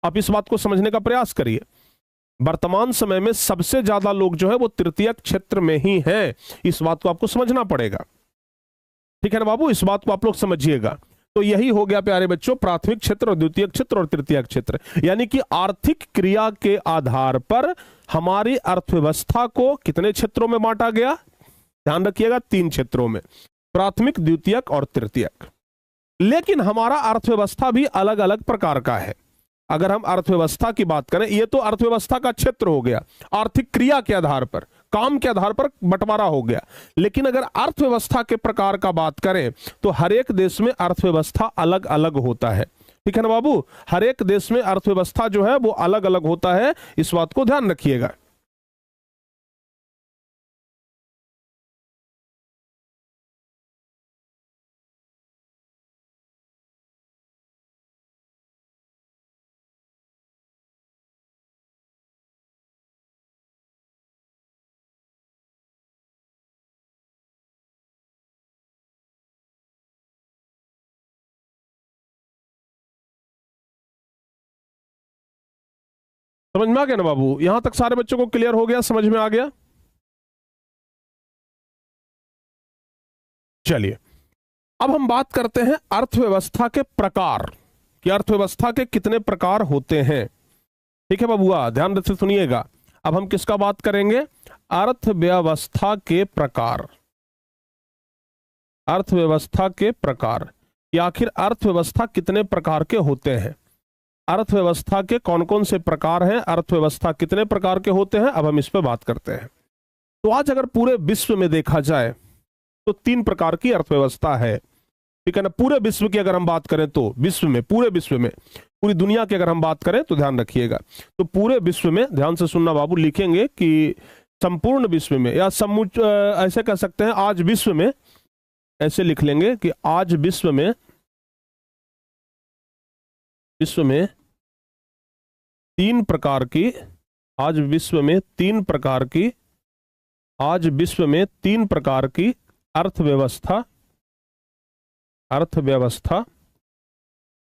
आप इस बात को समझने का प्रयास करिए, वर्तमान समय में सबसे ज्यादा लोग जो है वो तृतीय क्षेत्र में ही हैं। इस बात को आपको समझना पड़ेगा। ठीक है ना बाबू, इस बात को आप लोग समझिएगा। तो यही हो गया प्यारे बच्चों, प्राथमिक क्षेत्र और द्वितीय क्षेत्र और तृतीय क्षेत्र। यानी कि आर्थिक क्रिया के आधार पर हमारी अर्थव्यवस्था को कितने क्षेत्रों में बांटा गया, ध्यान रखिएगा 3 क्षेत्रों में, प्राथमिक, द्वितीयक और तृतीयक। लेकिन हमारा अर्थव्यवस्था भी अलग अलग प्रकार का है। अगर हम अर्थव्यवस्था की बात करें, ये तो अर्थव्यवस्था का क्षेत्र हो गया, आर्थिक क्रिया के आधार पर, काम के आधार पर बंटवारा हो गया। लेकिन अगर अर्थव्यवस्था के प्रकार का बात करें तो हर एक देश में अर्थव्यवस्था अलग अलग होता है। ठीक है ना बाबू, हर एक देश में अर्थव्यवस्था जो है वो अलग अलग होता है, इस बात को ध्यान रखिएगा। समझ में आ गया ना बाबू, यहां तक सारे बच्चों को क्लियर हो गया, समझ में आ गया? चलिए अब हम बात करते हैं अर्थव्यवस्था के प्रकार कि अर्थव्यवस्था के कितने प्रकार होते हैं। ठीक है बबुआ, ध्यान से सुनिएगा। अब हम किसका बात करेंगे? अर्थव्यवस्था के प्रकार। अर्थव्यवस्था के प्रकार कि आखिर अर्थव्यवस्था कितने प्रकार के होते हैं, अर्थव्यवस्था के कौन कौन से प्रकार हैं, अर्थव्यवस्था कितने प्रकार के होते हैं, अब हम इस पर बात करते हैं। तो आज अगर पूरे विश्व में देखा जाए तो 3 प्रकार की अर्थव्यवस्था है। ठीक है ना? पूरे विश्व की अगर हम बात करें तो विश्व में, पूरे विश्व में, पूरी दुनिया की अगर हम बात करें तो ध्यान रखिएगा, तो पूरे विश्व में, ध्यान से सुनना बाबू, लिखेंगे कि संपूर्ण विश्व में, या ऐसे कह सकते हैं आज विश्व में, ऐसे लिख लेंगे कि आज विश्व में 3 प्रकार की, आज विश्व में 3 प्रकार की, आज विश्व में 3 प्रकार की अर्थव्यवस्था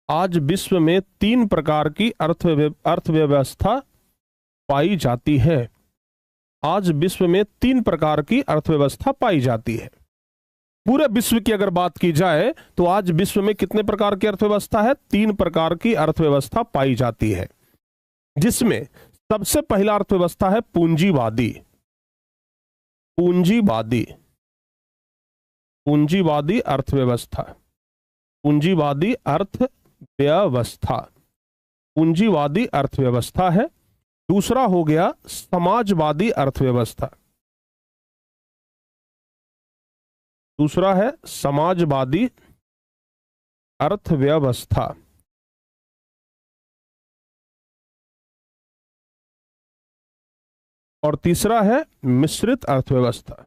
आज विश्व में 3 प्रकार की अर्थव्यवस्था पाई जाती है। आज विश्व में 3 प्रकार की अर्थव्यवस्था पाई जाती है। पूरे विश्व की अगर बात की जाए तो आज विश्व में कितने प्रकार की अर्थव्यवस्था है? 3 प्रकार की अर्थव्यवस्था पाई जाती है, जिसमें सबसे पहला अर्थव्यवस्था है पूंजीवादी। पूंजीवादी अर्थव्यवस्था। पूंजीवादी अर्थव्यवस्था है। दूसरा हो गया समाजवादी अर्थव्यवस्था। दूसरा है समाजवादी अर्थव्यवस्था। और तीसरा है मिश्रित अर्थव्यवस्था।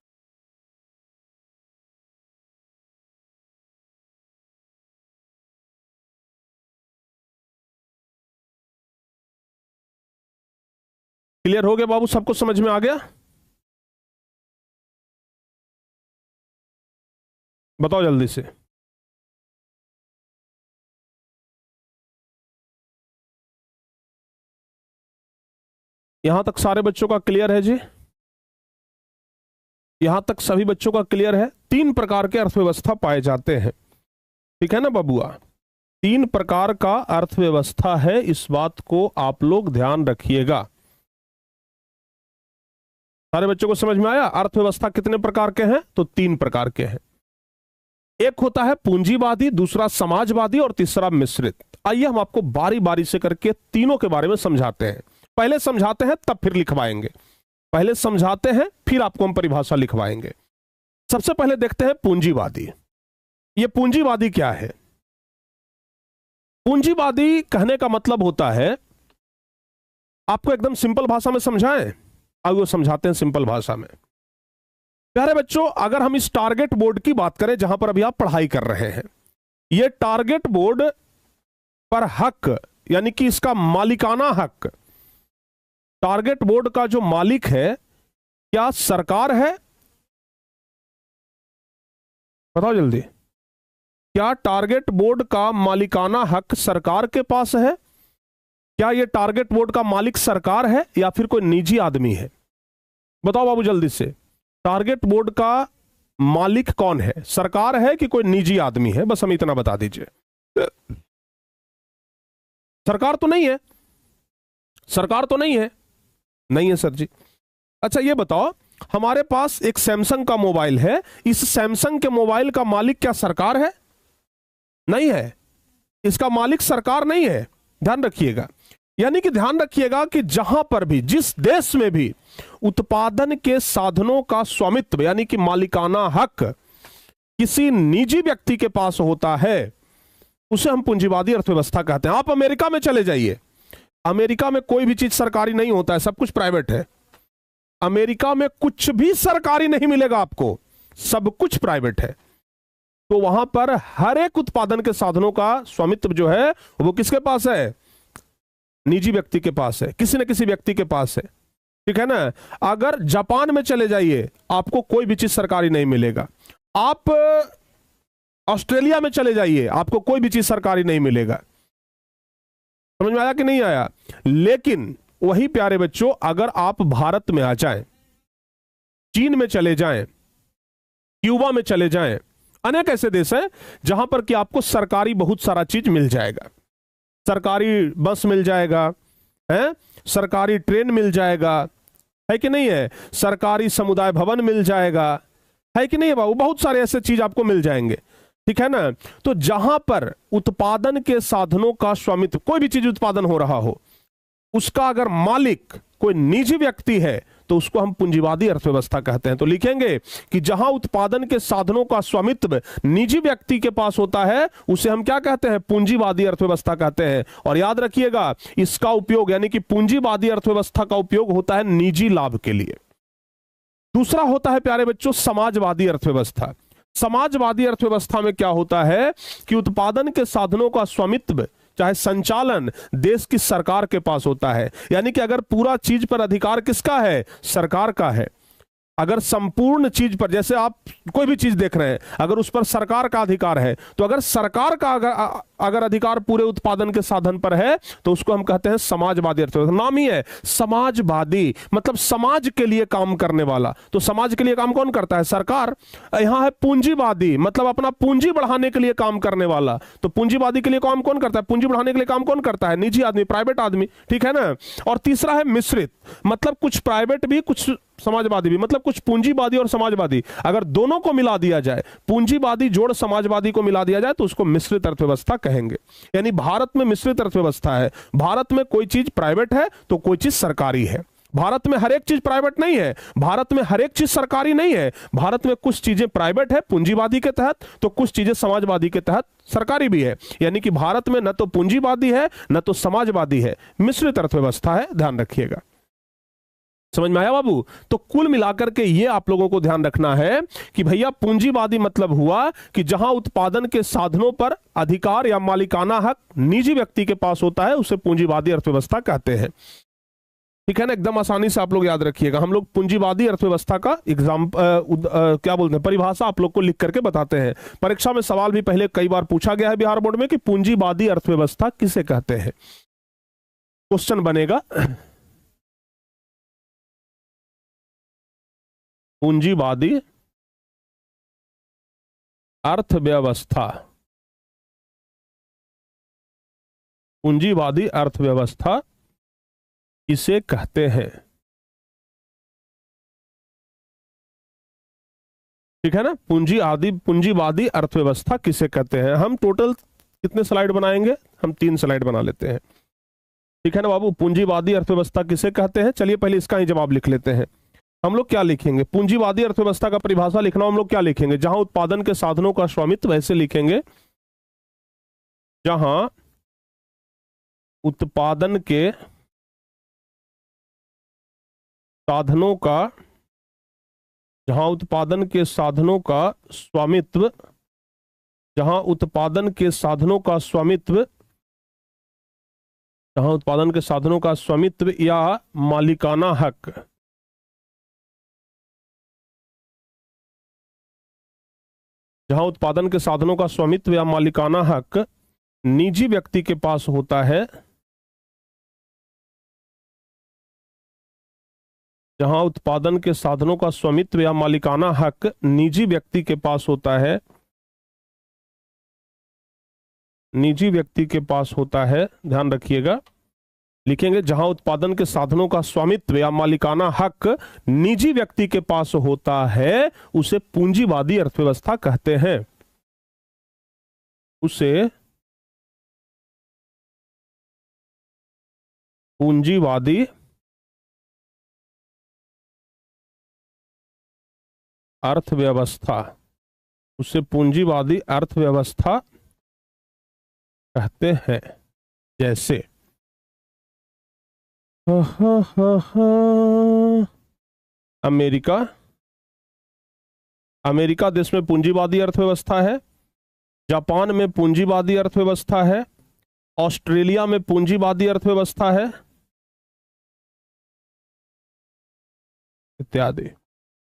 क्लियर हो गया बाबू? सबको समझ में आ गया? बताओ जल्दी से। यहां तक सारे बच्चों का क्लियर है जी? यहां तक सभी बच्चों का क्लियर है? 3 प्रकार के अर्थव्यवस्था पाए जाते हैं। ठीक है ना बबुआ? 3 प्रकार का अर्थव्यवस्था है, इस बात को आप लोग ध्यान रखिएगा। सारे बच्चों को समझ में आया? अर्थव्यवस्था कितने प्रकार के हैं? तो 3 प्रकार के हैं। एक होता है पूंजीवादी, दूसरा समाजवादी और तीसरा मिश्रित। आइए हम आपको बारी बारी से करके तीनों के बारे में समझाते हैं। पहले समझाते हैं तब फिर लिखवाएंगे। पहले समझाते हैं फिर आपको हम परिभाषा लिखवाएंगे। सबसे पहले देखते हैं पूंजीवादी। ये पूंजीवादी क्या है? पूंजीवादी कहने का मतलब होता है, आपको एकदम सिंपल भाषा में समझाएं? अब वो समझाते हैं सिंपल भाषा में। प्यारे बच्चों, अगर हम इस टारगेट बोर्ड की बात करें जहां पर अभी आप पढ़ाई कर रहे हैं, ये टारगेट बोर्ड पर हक, यानी कि इसका मालिकाना हक, टारगेट बोर्ड का जो मालिक है क्या सरकार है? बताओ जल्दी। क्या टारगेट बोर्ड का मालिकाना हक सरकार के पास है? क्या यह टारगेट बोर्ड का मालिक सरकार है या फिर कोई निजी आदमी है? बताओ बाबू जल्दी से। टारगेट बोर्ड का मालिक कौन है? सरकार है कि कोई निजी आदमी है? बस हमें इतना बता दीजिए। सरकार तो नहीं है। सरकार तो नहीं है। नहीं है सर जी। अच्छा ये बताओ, हमारे पास एक सैमसंग का मोबाइल है, इस सैमसंग के मोबाइल का मालिक क्या सरकार है? नहीं है। इसका मालिक सरकार नहीं है। ध्यान रखिएगा। यानी कि ध्यान रखिएगा कि जहां पर भी, जिस देश में भी उत्पादन के साधनों का स्वामित्व यानी कि मालिकाना हक किसी निजी व्यक्ति के पास होता है, उसे हम पूंजीवादी अर्थव्यवस्था कहते हैं। आप अमेरिका में चले जाइए, अमेरिका में कोई भी चीज सरकारी नहीं होता है, सब कुछ प्राइवेट है। अमेरिका में कुछ भी सरकारी नहीं मिलेगा आपको, सब कुछ प्राइवेट है। तो वहां पर हर एक उत्पादन के साधनों का स्वामित्व जो है वो किसके पास है? निजी व्यक्ति के पास है, किसी न किसी व्यक्ति के पास है। ठीक है ना? अगर जापान में चले जाइए, आपको कोई भी चीज सरकारी नहीं मिलेगा। आप ऑस्ट्रेलिया में चले जाइए, आपको कोई भी चीज सरकारी नहीं मिलेगा। समझ में आया कि नहीं आया? लेकिन वही प्यारे बच्चों, अगर आप भारत में आ जाएं, चीन में चले जाएं, क्यूबा में चले जाएं, अनेक ऐसे देश हैं जहां पर कि आपको सरकारी बहुत सारा चीज मिल जाएगा, सरकारी बस मिल जाएगा, है सरकारी ट्रेन मिल जाएगा, है कि नहीं है, सरकारी समुदाय भवन मिल जाएगा, है कि नहीं है बाबू, बहुत सारे ऐसे चीज आपको मिल जाएंगे, ठीक है ना। तो जहां पर उत्पादन के साधनों का स्वामित्व, कोई भी चीज उत्पादन हो रहा हो, उसका अगर मालिक कोई निजी व्यक्ति है तो उसको हम पूंजीवादी अर्थव्यवस्था कहते हैं। तो लिखेंगे कि जहां उत्पादन के साधनों का स्वामित्व निजी व्यक्ति के पास होता है उसे हम क्या कहते हैं, पूंजीवादी अर्थव्यवस्था कहते हैं। और याद रखिएगा इसका उपयोग, यानी कि पूंजीवादी अर्थव्यवस्था का उपयोग होता है निजी लाभ के लिए। दूसरा होता है प्यारे बच्चों समाजवादी अर्थव्यवस्था। समाजवादी अर्थव्यवस्था में क्या होता है कि उत्पादन के साधनों का स्वामित्व चाहे संचालन देश की सरकार के पास होता है, यानी कि अगर पूरा चीज पर अधिकार किसका है, सरकार का है। अगर संपूर्ण चीज पर, जैसे आप कोई भी चीज देख रहे हैं, अगर उस पर सरकार का अधिकार है, तो अगर सरकार का अगर अधिकार पूरे उत्पादन के साधन पर है तो उसको हम कहते हैं समाजवादी अर्थव्यवस्था। नाम ही है समाजवादी, मतलब समाज के लिए काम करने वाला। तो समाज के लिए काम कौन करता है, सरकार। यहां है पूंजीवादी, मतलब अपना पूंजी बढ़ाने के लिए काम करने वाला। तो पूंजीवादी के लिए काम कौन करता है, पूंजी बढ़ाने के लिए काम कौन करता है, निजी आदमी, प्राइवेट आदमी, ठीक है ना। और तीसरा है मिश्रित, मतलब कुछ प्राइवेट भी कुछ समाजवादी भी, मतलब कुछ पूंजीवादी और समाजवादी, अगर दोनों को मिला दिया जाए, पूंजीवादी जोड़ समाजवादी को मिला दिया जाए तो उसको मिश्रित अर्थव्यवस्था कहेंगे। यानी भारत में मिश्रित अर्थव्यवस्था है। भारत में कोई चीज प्राइवेट है तो कोई चीज सरकारी है। भारत में हर एक चीज प्राइवेट नहीं है, भारत में हर एक चीज सरकारी नहीं है। भारत में कुछ चीजें प्राइवेट है पूंजीवादी के तहत, तो कुछ चीजें समाजवादी के तहत सरकारी भी है। यानी कि भारत में न तो पूंजीवादी है न तो समाजवादी है, मिश्रित अर्थव्यवस्था है, ध्यान रखिएगा। समझ में आया बाबू। तो कुल मिलाकर के ये आप लोगों को ध्यान रखना है कि भैया पूंजीवादी मतलब हुआ कि जहां उत्पादन के साधनों पर अधिकार या मालिकाना हक निजी व्यक्ति के पास होता है उसे पूंजीवादी अर्थव्यवस्था कहते हैं, ठीक है ना। एकदम आसानी से आप लोग याद रखिएगा। हम लोग पूंजीवादी अर्थव्यवस्था का क्या बोलते हैं, परिभाषा आप लोग को लिख करके बताते हैं। परीक्षा में सवाल भी पहले कई बार पूछा गया है बिहार बोर्ड में कि पूंजीवादी अर्थव्यवस्था किसे कहते हैं। क्वेश्चन बनेगा पूंजीवादी अर्थव्यवस्था, पूंजीवादी अर्थव्यवस्था किसे कहते हैं, ठीक है ना। पूंजीवादी अर्थव्यवस्था किसे कहते हैं। हम टोटल कितने स्लाइड बनाएंगे, हम 3 स्लाइड बना लेते हैं, ठीक है ना बाबू। पूंजीवादी अर्थव्यवस्था किसे कहते हैं, चलिए पहले इसका ही जवाब लिख लेते हैं। हम लोग क्या लिखेंगे, पूंजीवादी अर्थव्यवस्था का परिभाषा लिखना, हम लोग क्या लिखेंगे, जहां उत्पादन के साधनों का स्वामित्व, ऐसे लिखेंगे जहां उत्पादन के साधनों का, जहां उत्पादन के साधनों का स्वामित्व, जहां उत्पादन के साधनों का स्वामित्व, जहां उत्पादन के साधनों का स्वामित्व या मालिकाना हक, जहां उत्पादन के साधनों का स्वामित्व या मालिकाना हक निजी व्यक्ति के पास होता है, जहां उत्पादन के साधनों का स्वामित्व या मालिकाना हक निजी व्यक्ति के पास होता है, निजी व्यक्ति के पास होता है, ध्यान रखिएगा। लिखेंगे जहां उत्पादन के साधनों का स्वामित्व या मालिकाना हक निजी व्यक्ति के पास होता है उसे पूंजीवादी अर्थव्यवस्था कहते हैं, उसे पूंजीवादी अर्थव्यवस्था, उसे पूंजीवादी अर्थव्यवस्था कहते हैं। जैसे अमेरिका, अमेरिका देश में पूंजीवादी अर्थव्यवस्था है, जापान में पूंजीवादी अर्थव्यवस्था है, ऑस्ट्रेलिया में पूंजीवादी अर्थव्यवस्था है, इत्यादि।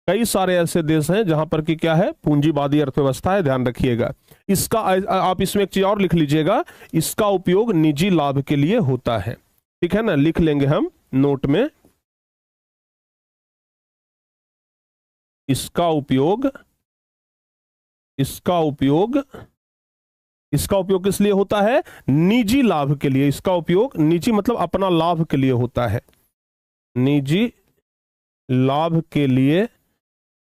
कई सारे ऐसे देश हैं जहां पर कि क्या है, पूंजीवादी अर्थव्यवस्था है, ध्यान रखिएगा। इसका आप इसमें एक चीज और लिख लीजिएगा, इसका उपयोग निजी लाभ के लिए होता है, ठीक है ना। लिख लेंगे हम नोट में, इसका उपयोग इसका उपयोग किस लिए होता है? निजी लाभ के लिए। इसका उपयोग निजी मतलब अपना लाभ के लिए होता है, निजी लाभ के लिए,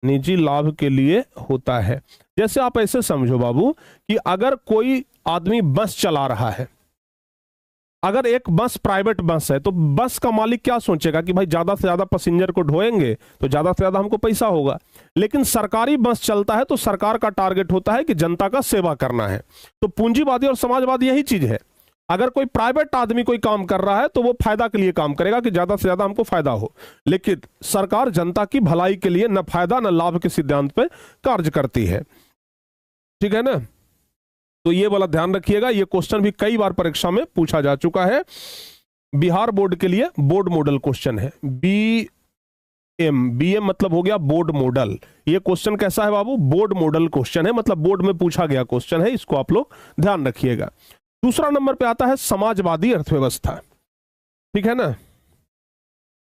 निजी लाभ के लिए होता है। जैसे आप ऐसे समझो बाबू कि अगर कोई आदमी बस चला रहा है, अगर एक बस प्राइवेट बस है, तो बस का मालिक क्या सोचेगा कि भाई ज्यादा से ज्यादा पैसेंजर को ढोएंगे तो ज्यादा से ज्यादा हमको पैसा होगा। लेकिन सरकारी बस चलता है तो सरकार का टारगेट होता है कि जनता का सेवा करना है। तो पूंजीवादी और समाजवादी यही चीज है। अगर कोई प्राइवेट आदमी कोई काम कर रहा है तो वो फायदा के लिए काम करेगा कि ज्यादा से ज्यादा हमको फायदा हो, लेकिन सरकार जनता की भलाई के लिए न फायदा न लाभ के सिद्धांत पर कार्य करती है। ठीक है ना? तो ये वाला ध्यान रखिएगा, ये क्वेश्चन भी कई बार परीक्षा में पूछा जा चुका है। बिहार बोर्ड के लिए बोर्ड मॉडल क्वेश्चन है। बीएम मतलब हो गया बोर्ड मॉडल। ये क्वेश्चन कैसा है बाबू? बोर्ड मॉडल क्वेश्चन है, मतलब बोर्ड में पूछा गया क्वेश्चन है, इसको आप लोग ध्यान रखिएगा। दूसरा नंबर पे आता है समाजवादी अर्थव्यवस्था। ठीक है ना?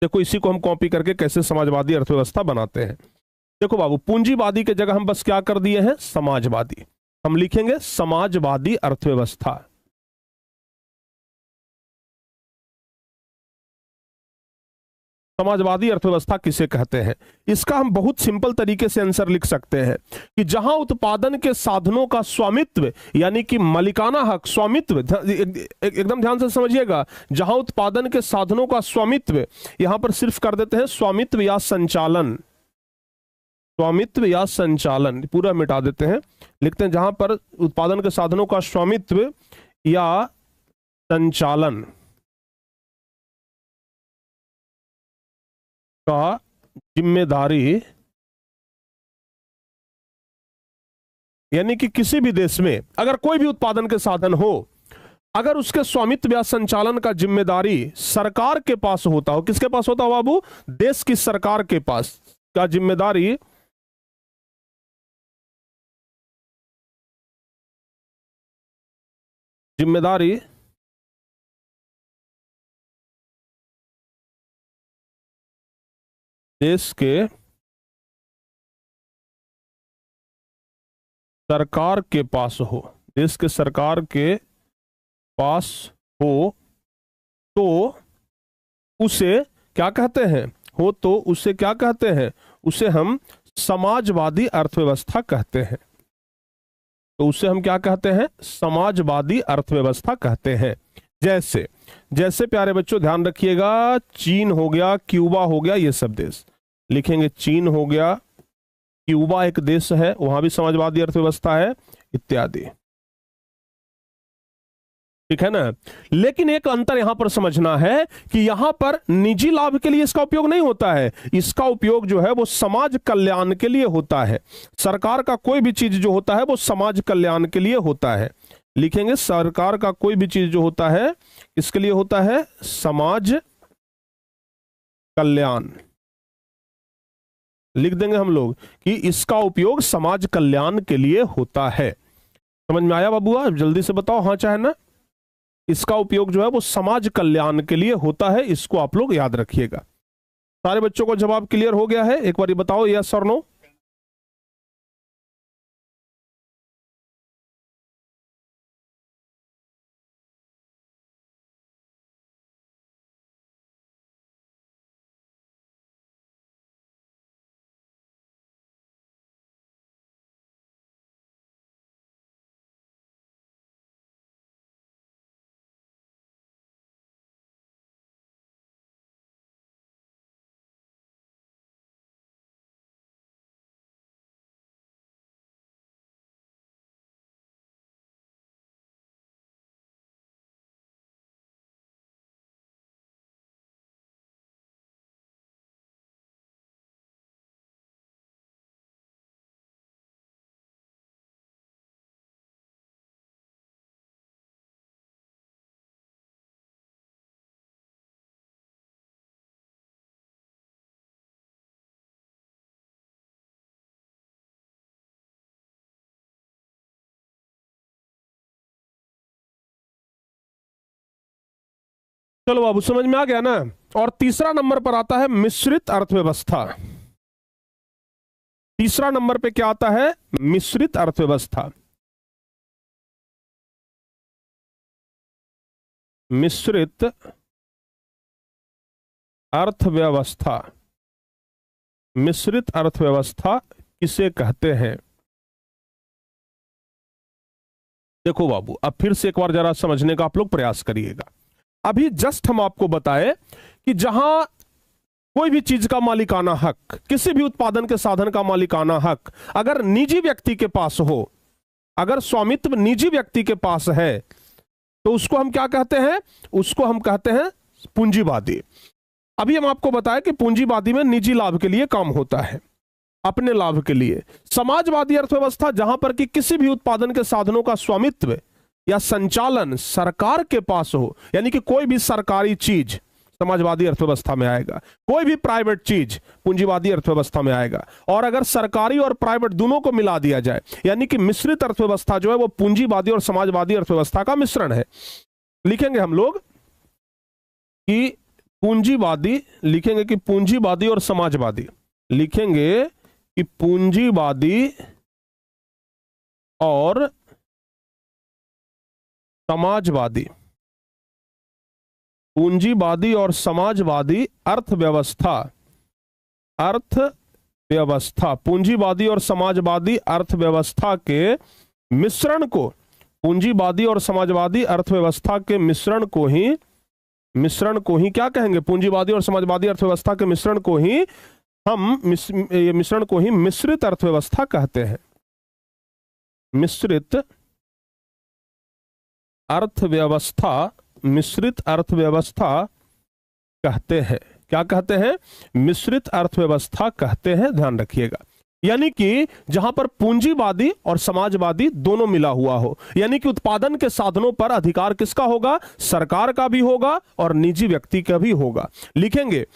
देखो इसी को हम कॉपी करके कैसे समाजवादी अर्थव्यवस्था बनाते हैं। देखो बाबू, पूंजीवादी के जगह हम बस क्या कर दिए हैं? समाजवादी। हम लिखेंगे समाजवादी अर्थव्यवस्था। समाजवादी अर्थव्यवस्था किसे कहते हैं? इसका हम बहुत सिंपल तरीके से आंसर लिख सकते हैं कि जहां उत्पादन के साधनों का स्वामित्व यानी कि मालिकाना हक, स्वामित्व, एकदम ध्यान से समझिएगा, जहां उत्पादन के साधनों का स्वामित्व, यहां पर सिर्फ कर देते हैं स्वामित्व या संचालन, स्वामित्व या संचालन, पूरा मिटा देते हैं, लिखते हैं जहां पर उत्पादन के साधनों का स्वामित्व या संचालन का जिम्मेदारी, यानी कि किसी भी देश में अगर कोई भी उत्पादन के साधन हो, अगर उसके स्वामित्व या संचालन का जिम्मेदारी सरकार के पास होता हो, किसके पास होता हो बाबू? देश की सरकार के पास का जिम्मेदारी देश के सरकार के पास हो, देश के सरकार के पास हो, तो उसे क्या कहते हैं? हो तो उसे क्या कहते हैं? उसे हम समाजवादी अर्थव्यवस्था कहते हैं। तो उसे हम क्या कहते हैं? समाजवादी अर्थव्यवस्था कहते हैं। जैसे जैसे प्यारे बच्चों ध्यान रखिएगा, चीन हो गया, क्यूबा हो गया, ये सब देश लिखेंगे। चीन हो गया, क्यूबा एक देश है, वहां भी समाजवादी अर्थव्यवस्था है, इत्यादि। ठीक है ना? लेकिन एक अंतर यहां पर समझना है कि यहां पर निजी लाभ के लिए इसका उपयोग नहीं होता है, इसका उपयोग जो है वो समाज कल्याण के लिए होता है। सरकार का कोई भी चीज जो होता है वो समाज कल्याण के लिए होता है। लिखेंगे सरकार का कोई भी चीज जो होता है इसके लिए होता है समाज कल्याण। लिख देंगे हम लोग कि इसका उपयोग समाज कल्याण के लिए होता है। समझ में आया बाबूआ? जल्दी से बताओ हाँ चाहे ना। इसका उपयोग जो है वो समाज कल्याण के लिए होता है, इसको आप लोग याद रखिएगा। सारे बच्चों को जवाब क्लियर हो गया है? एक बार बताओ यस और नो। चलो बाबू समझ में आ गया ना। और तीसरा नंबर पर आता है मिश्रित अर्थव्यवस्था। तीसरा नंबर पे क्या आता है? मिश्रित अर्थव्यवस्था। मिश्रित अर्थव्यवस्था। मिश्रित अर्थव्यवस्था किसे कहते हैं? देखो बाबू, अब फिर से एक बार जरा समझने का आप लोग प्रयास करिएगा। अभी जस्ट हम आपको बताए कि जहां कोई भी चीज का मालिकाना हक, किसी भी उत्पादन के साधन का मालिकाना हक अगर निजी व्यक्ति के पास हो, अगर स्वामित्व निजी व्यक्ति के पास है, तो उसको हम क्या कहते हैं? उसको हम कहते हैं पूंजीवादी। अभी हम आपको बताया कि पूंजीवादी में निजी लाभ के लिए काम होता है, अपने लाभ के लिए। समाजवादी अर्थव्यवस्था जहां पर कि किसी भी उत्पादन के साधनों का स्वामित्व या संचालन सरकार के पास हो, यानी कि कोई भी सरकारी चीज समाजवादी अर्थव्यवस्था में आएगा, कोई भी प्राइवेट चीज पूंजीवादी अर्थव्यवस्था में आएगा। और अगर सरकारी और प्राइवेट दोनों को मिला दिया जाए, यानी कि मिश्रित अर्थव्यवस्था जो है वो पूंजीवादी और समाजवादी अर्थव्यवस्था का मिश्रण है। लिखेंगे हम लोग कि पूंजीवादी, लिखेंगे कि पूंजीवादी और समाजवादी, लिखेंगे कि पूंजीवादी और समाजवादी, पूंजीवादी और समाजवादी अर्थव्यवस्था, अर्थव्यवस्था, पूंजीवादी और समाजवादी अर्थव्यवस्था के मिश्रण को, पूंजीवादी और समाजवादी अर्थव्यवस्था के मिश्रण को ही क्या कहेंगे? पूंजीवादी और समाजवादी अर्थव्यवस्था के मिश्रण को ही हम मिश्रण को ही मिश्रित अर्थव्यवस्था कहते हैं। मिश्रित अर्थव्यवस्था, मिश्रित अर्थव्यवस्था कहते हैं। क्या कहते हैं? मिश्रित अर्थव्यवस्था कहते हैं, ध्यान रखिएगा। यानी कि जहां पर पूंजीवादी और समाजवादी दोनों मिला हुआ हो, यानी कि उत्पादन के साधनों पर अधिकार किसका होगा? सरकार का भी होगा और निजी व्यक्ति का भी होगा। लिखेंगे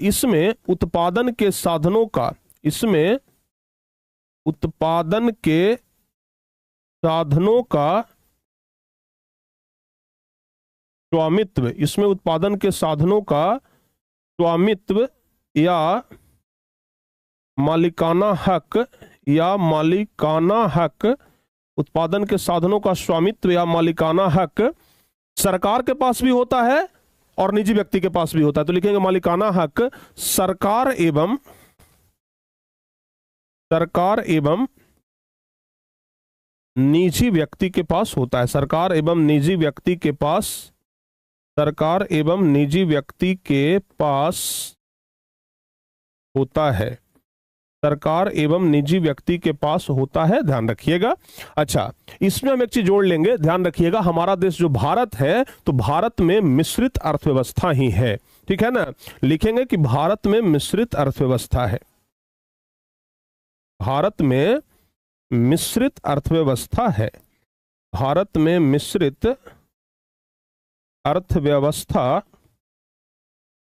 इसमें उत्पादन के साधनों का, इसमें उत्पादन के साधनों का स्वामित्व, इसमें उत्पादन के साधनों का स्वामित्व या मालिकाना हक, या मालिकाना हक, उत्पादन के साधनों का स्वामित्व या मालिकाना हक सरकार के पास भी होता है और निजी व्यक्ति के पास भी होता है। तो लिखेंगे मालिकाना हक सरकार एवं निजी व्यक्ति के पास होता है। सरकार एवं निजी व्यक्ति के पास, सरकार एवं निजी व्यक्ति के पास होता है, सरकार एवं निजी व्यक्ति के पास होता है, ध्यान रखिएगा। अच्छा, इसमें हम एक चीज जोड़ लेंगे, ध्यान रखिएगा, हमारा देश जो भारत है, तो भारत में मिश्रित अर्थव्यवस्था ही है, ठीक है ना। लिखेंगे कि भारत में मिश्रित अर्थव्यवस्था है, भारत में मिश्रित अर्थव्यवस्था है, भारत में मिश्रित अर्थव्यवस्था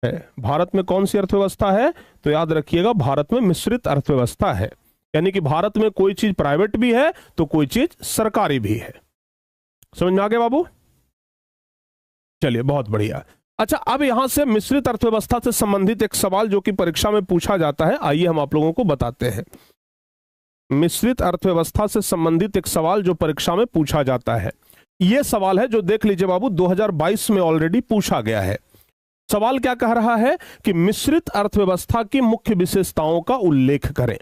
है। भारत में कौन सी अर्थव्यवस्था है? तो याद रखिएगा, भारत में मिश्रित अर्थव्यवस्था है, यानी कि भारत में कोई चीज प्राइवेट भी है तो कोई चीज सरकारी भी है। समझ में आ गया बाबू? चलिए, बहुत बढ़िया। अच्छा, अब यहां से मिश्रित अर्थव्यवस्था से संबंधित एक सवाल जो कि परीक्षा में पूछा जाता है, आइए हम आप लोगों को बताते हैं। मिश्रित अर्थव्यवस्था से संबंधित एक सवाल जो परीक्षा में पूछा जाता है, यह सवाल है जो देख लीजिए बाबू 2022 में ऑलरेडी पूछा गया है। सवाल क्या कह रहा है कि मिश्रित अर्थव्यवस्था की मुख्य विशेषताओं का उल्लेख करें।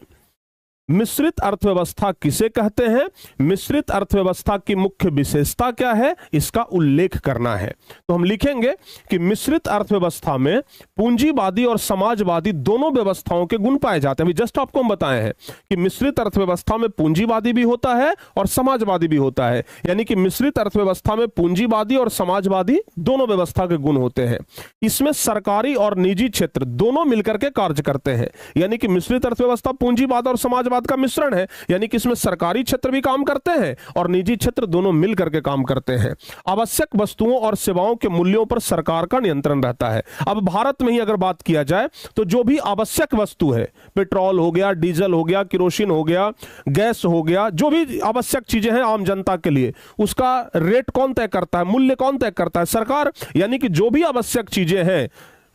मिश्रित अर्थव्यवस्था किसे कहते हैं, मिश्रित अर्थव्यवस्था की मुख्य विशेषता क्या है, इसका उल्लेख करना है। तो हम लिखेंगे कि मिश्रित अर्थव्यवस्था में पूंजीवादी और समाजवादी दोनों व्यवस्थाओं के गुण पाए जाते हैं। जस्ट आपको हम बताए हैं कि मिश्रित अर्थव्यवस्था में पूंजीवादी भी होता है और समाजवादी भी होता है, यानी कि मिश्रित अर्थव्यवस्था में पूंजीवादी और समाजवादी दोनों व्यवस्था के गुण होते हैं। इसमें सरकारी और निजी क्षेत्र दोनों मिलकर के कार्य करते हैं, यानी कि मिश्रित अर्थव्यवस्था पूंजीवाद और समाजवाद का मिश्रण है, यानी कि इसमें सरकारी क्षेत्र भी काम करते हैं और निजी क्षेत्र दोनों मिलकर के काम करते हैं। आवश्यक वस्तुओं और सेवाओं के मूल्यों पर सरकार का नियंत्रण रहता है। अब भारत में ही अगर बात किया जाए तो जो भी आवश्यक वस्तु है, पेट्रोल हो गया, डीजल हो गया, केरोसिन हो गया, गैस हो गया, जो भी आवश्यक चीजें हैं आम जनता के लिए, उसका रेट कौन तय करता है, मूल्य कौन तय करता है? सरकार। यानी कि जो भी आवश्यक चीजें हैं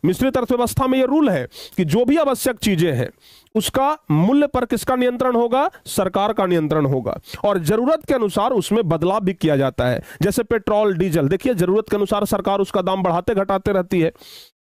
मिश्रित अर्थव्यवस्था में यह रूल है कि जो भी आवश्यक चीजें हैं उसका मूल्य पर किसका नियंत्रण होगा? सरकार का नियंत्रण होगा, और जरूरत के अनुसार उसमें बदलाव भी किया जाता है। जैसे पेट्रोल डीजल, देखिए जरूरत के अनुसार सरकार उसका दाम बढ़ाते घटाते रहती है,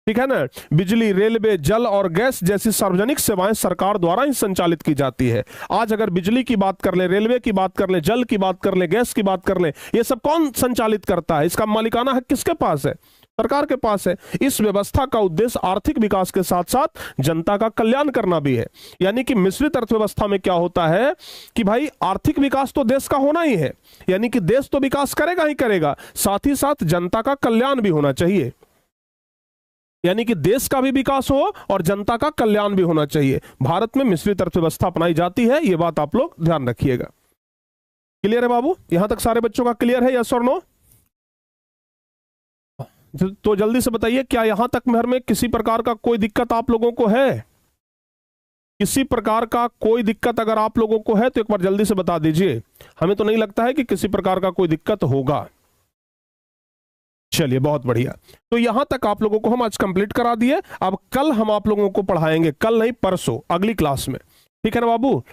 ठीक है ना। बिजली, रेलवे, जल और गैस जैसी सार्वजनिक सेवाएं सरकार द्वारा ही संचालित की जाती है। आज अगर बिजली की बात कर ले, रेलवे की बात कर ले, जल की बात कर ले, गैस की बात कर ले, ये सब कौन संचालित करता है? इसका मालिकाना हक किसके पास है? सरकार के पास है। इस व्यवस्था का उद्देश्य आर्थिक विकास के साथ साथ जनता का कल्याण करना भी है। यानी कि मिश्रित अर्थव्यवस्था में क्या होता है कि भाई आर्थिक विकास तो देश का होना ही है, यानी कि देश तो विकास करेगा ही करेगा, साथ ही साथ जनता का कल्याण भी होना चाहिए। यानी कि देश का भी विकास हो और जनता का कल्याण भी होना चाहिए। भारत में मिश्रित अर्थव्यवस्था अपनाई जाती है, यह बात आप लोग ध्यान रखिएगा। क्लियर है बाबू? यहां तक सारे बच्चों का क्लियर है, यस और नो? तो जल्दी से बताइए, क्या यहां तक में किसी प्रकार का कोई दिक्कत आप लोगों को है? किसी प्रकार का कोई दिक्कत अगर आप लोगों को है तो एक बार जल्दी से बता दीजिए। हमें तो नहीं लगता है कि किसी प्रकार का कोई दिक्कत होगा। चलिए बहुत बढ़िया। तो यहां तक आप लोगों को हम आज कंप्लीट करा दिए। अब कल हम आप लोगों को पढ़ाएंगे, कल नहीं परसों, अगली क्लास में, ठीक है ना बाबू?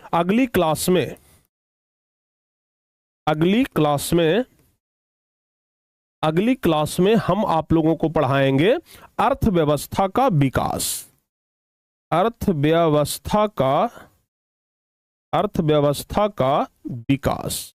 अगली क्लास में हम आप लोगों को पढ़ाएंगे अर्थव्यवस्था का विकास। अर्थव्यवस्था का विकास।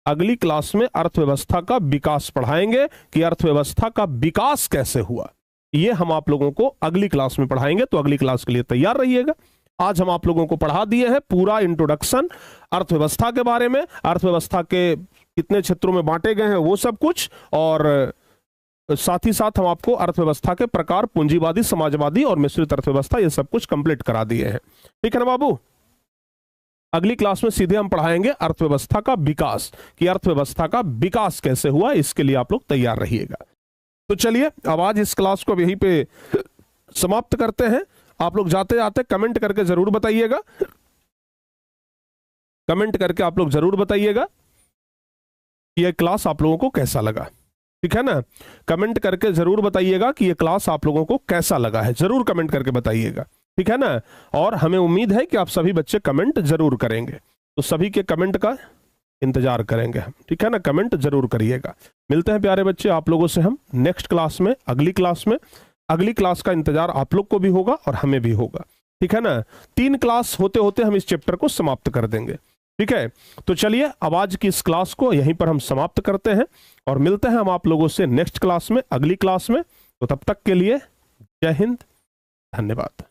अगली क्लास में अर्थव्यवस्था का विकास पढ़ाएंगे कि अर्थव्यवस्था का विकास कैसे हुआ, ये हम आप लोगों को अगली क्लास में पढ़ाएंगे। तो अगली क्लास के लिए तैयार रहिएगा। आज हम आप लोगों को पढ़ा दिए हैं पूरा इंट्रोडक्शन अर्थव्यवस्था के बारे में, अर्थव्यवस्था के कितने क्षेत्रों में बांटे गए हैं वो सब कुछ, और साथ ही साथ हम आपको अर्थव्यवस्था के प्रकार, पूंजीवादी, समाजवादी और मिश्रित अर्थव्यवस्था, ये सब कुछ कंप्लीट करा दिए हैं। ठीक है ना बाबू? अगली क्लास में सीधे हम पढ़ाएंगे अर्थव्यवस्था का विकास, कि अर्थव्यवस्था का विकास कैसे हुआ, इसके लिए आप लोग तैयार रहिएगा। तो चलिए अब आज इस क्लास को यहीं पे समाप्त करते हैं। आप लोग जाते जाते कमेंट करके जरूर बताइएगा, कमेंट करके आप लोग जरूर बताइएगा कि यह क्लास आप लोगों को कैसा लगा। ठीक है ना? कमेंट करके जरूर बताइएगा कि यह क्लास आप लोगों को कैसा लगा है, जरूर कमेंट करके बताइएगा। ठीक है ना? और हमें उम्मीद है कि आप सभी बच्चे कमेंट जरूर करेंगे, तो सभी के कमेंट का इंतजार करेंगे हम। ठीक है ना? कमेंट जरूर करिएगा। मिलते हैं प्यारे बच्चे आप लोगों से हम नेक्स्ट क्लास में, अगली क्लास में। अगली क्लास का इंतजार आप लोग को भी होगा और हमें भी होगा। ठीक है ना? 3 क्लास होते होते हम इस चैप्टर को समाप्त कर देंगे। ठीक है? तो चलिए अब आज की इस क्लास को यहीं पर हम समाप्त करते हैं और मिलते हैं हम आप लोगों से नेक्स्ट क्लास में, अगली क्लास में। तो तब तक के लिए जय हिंद, धन्यवाद।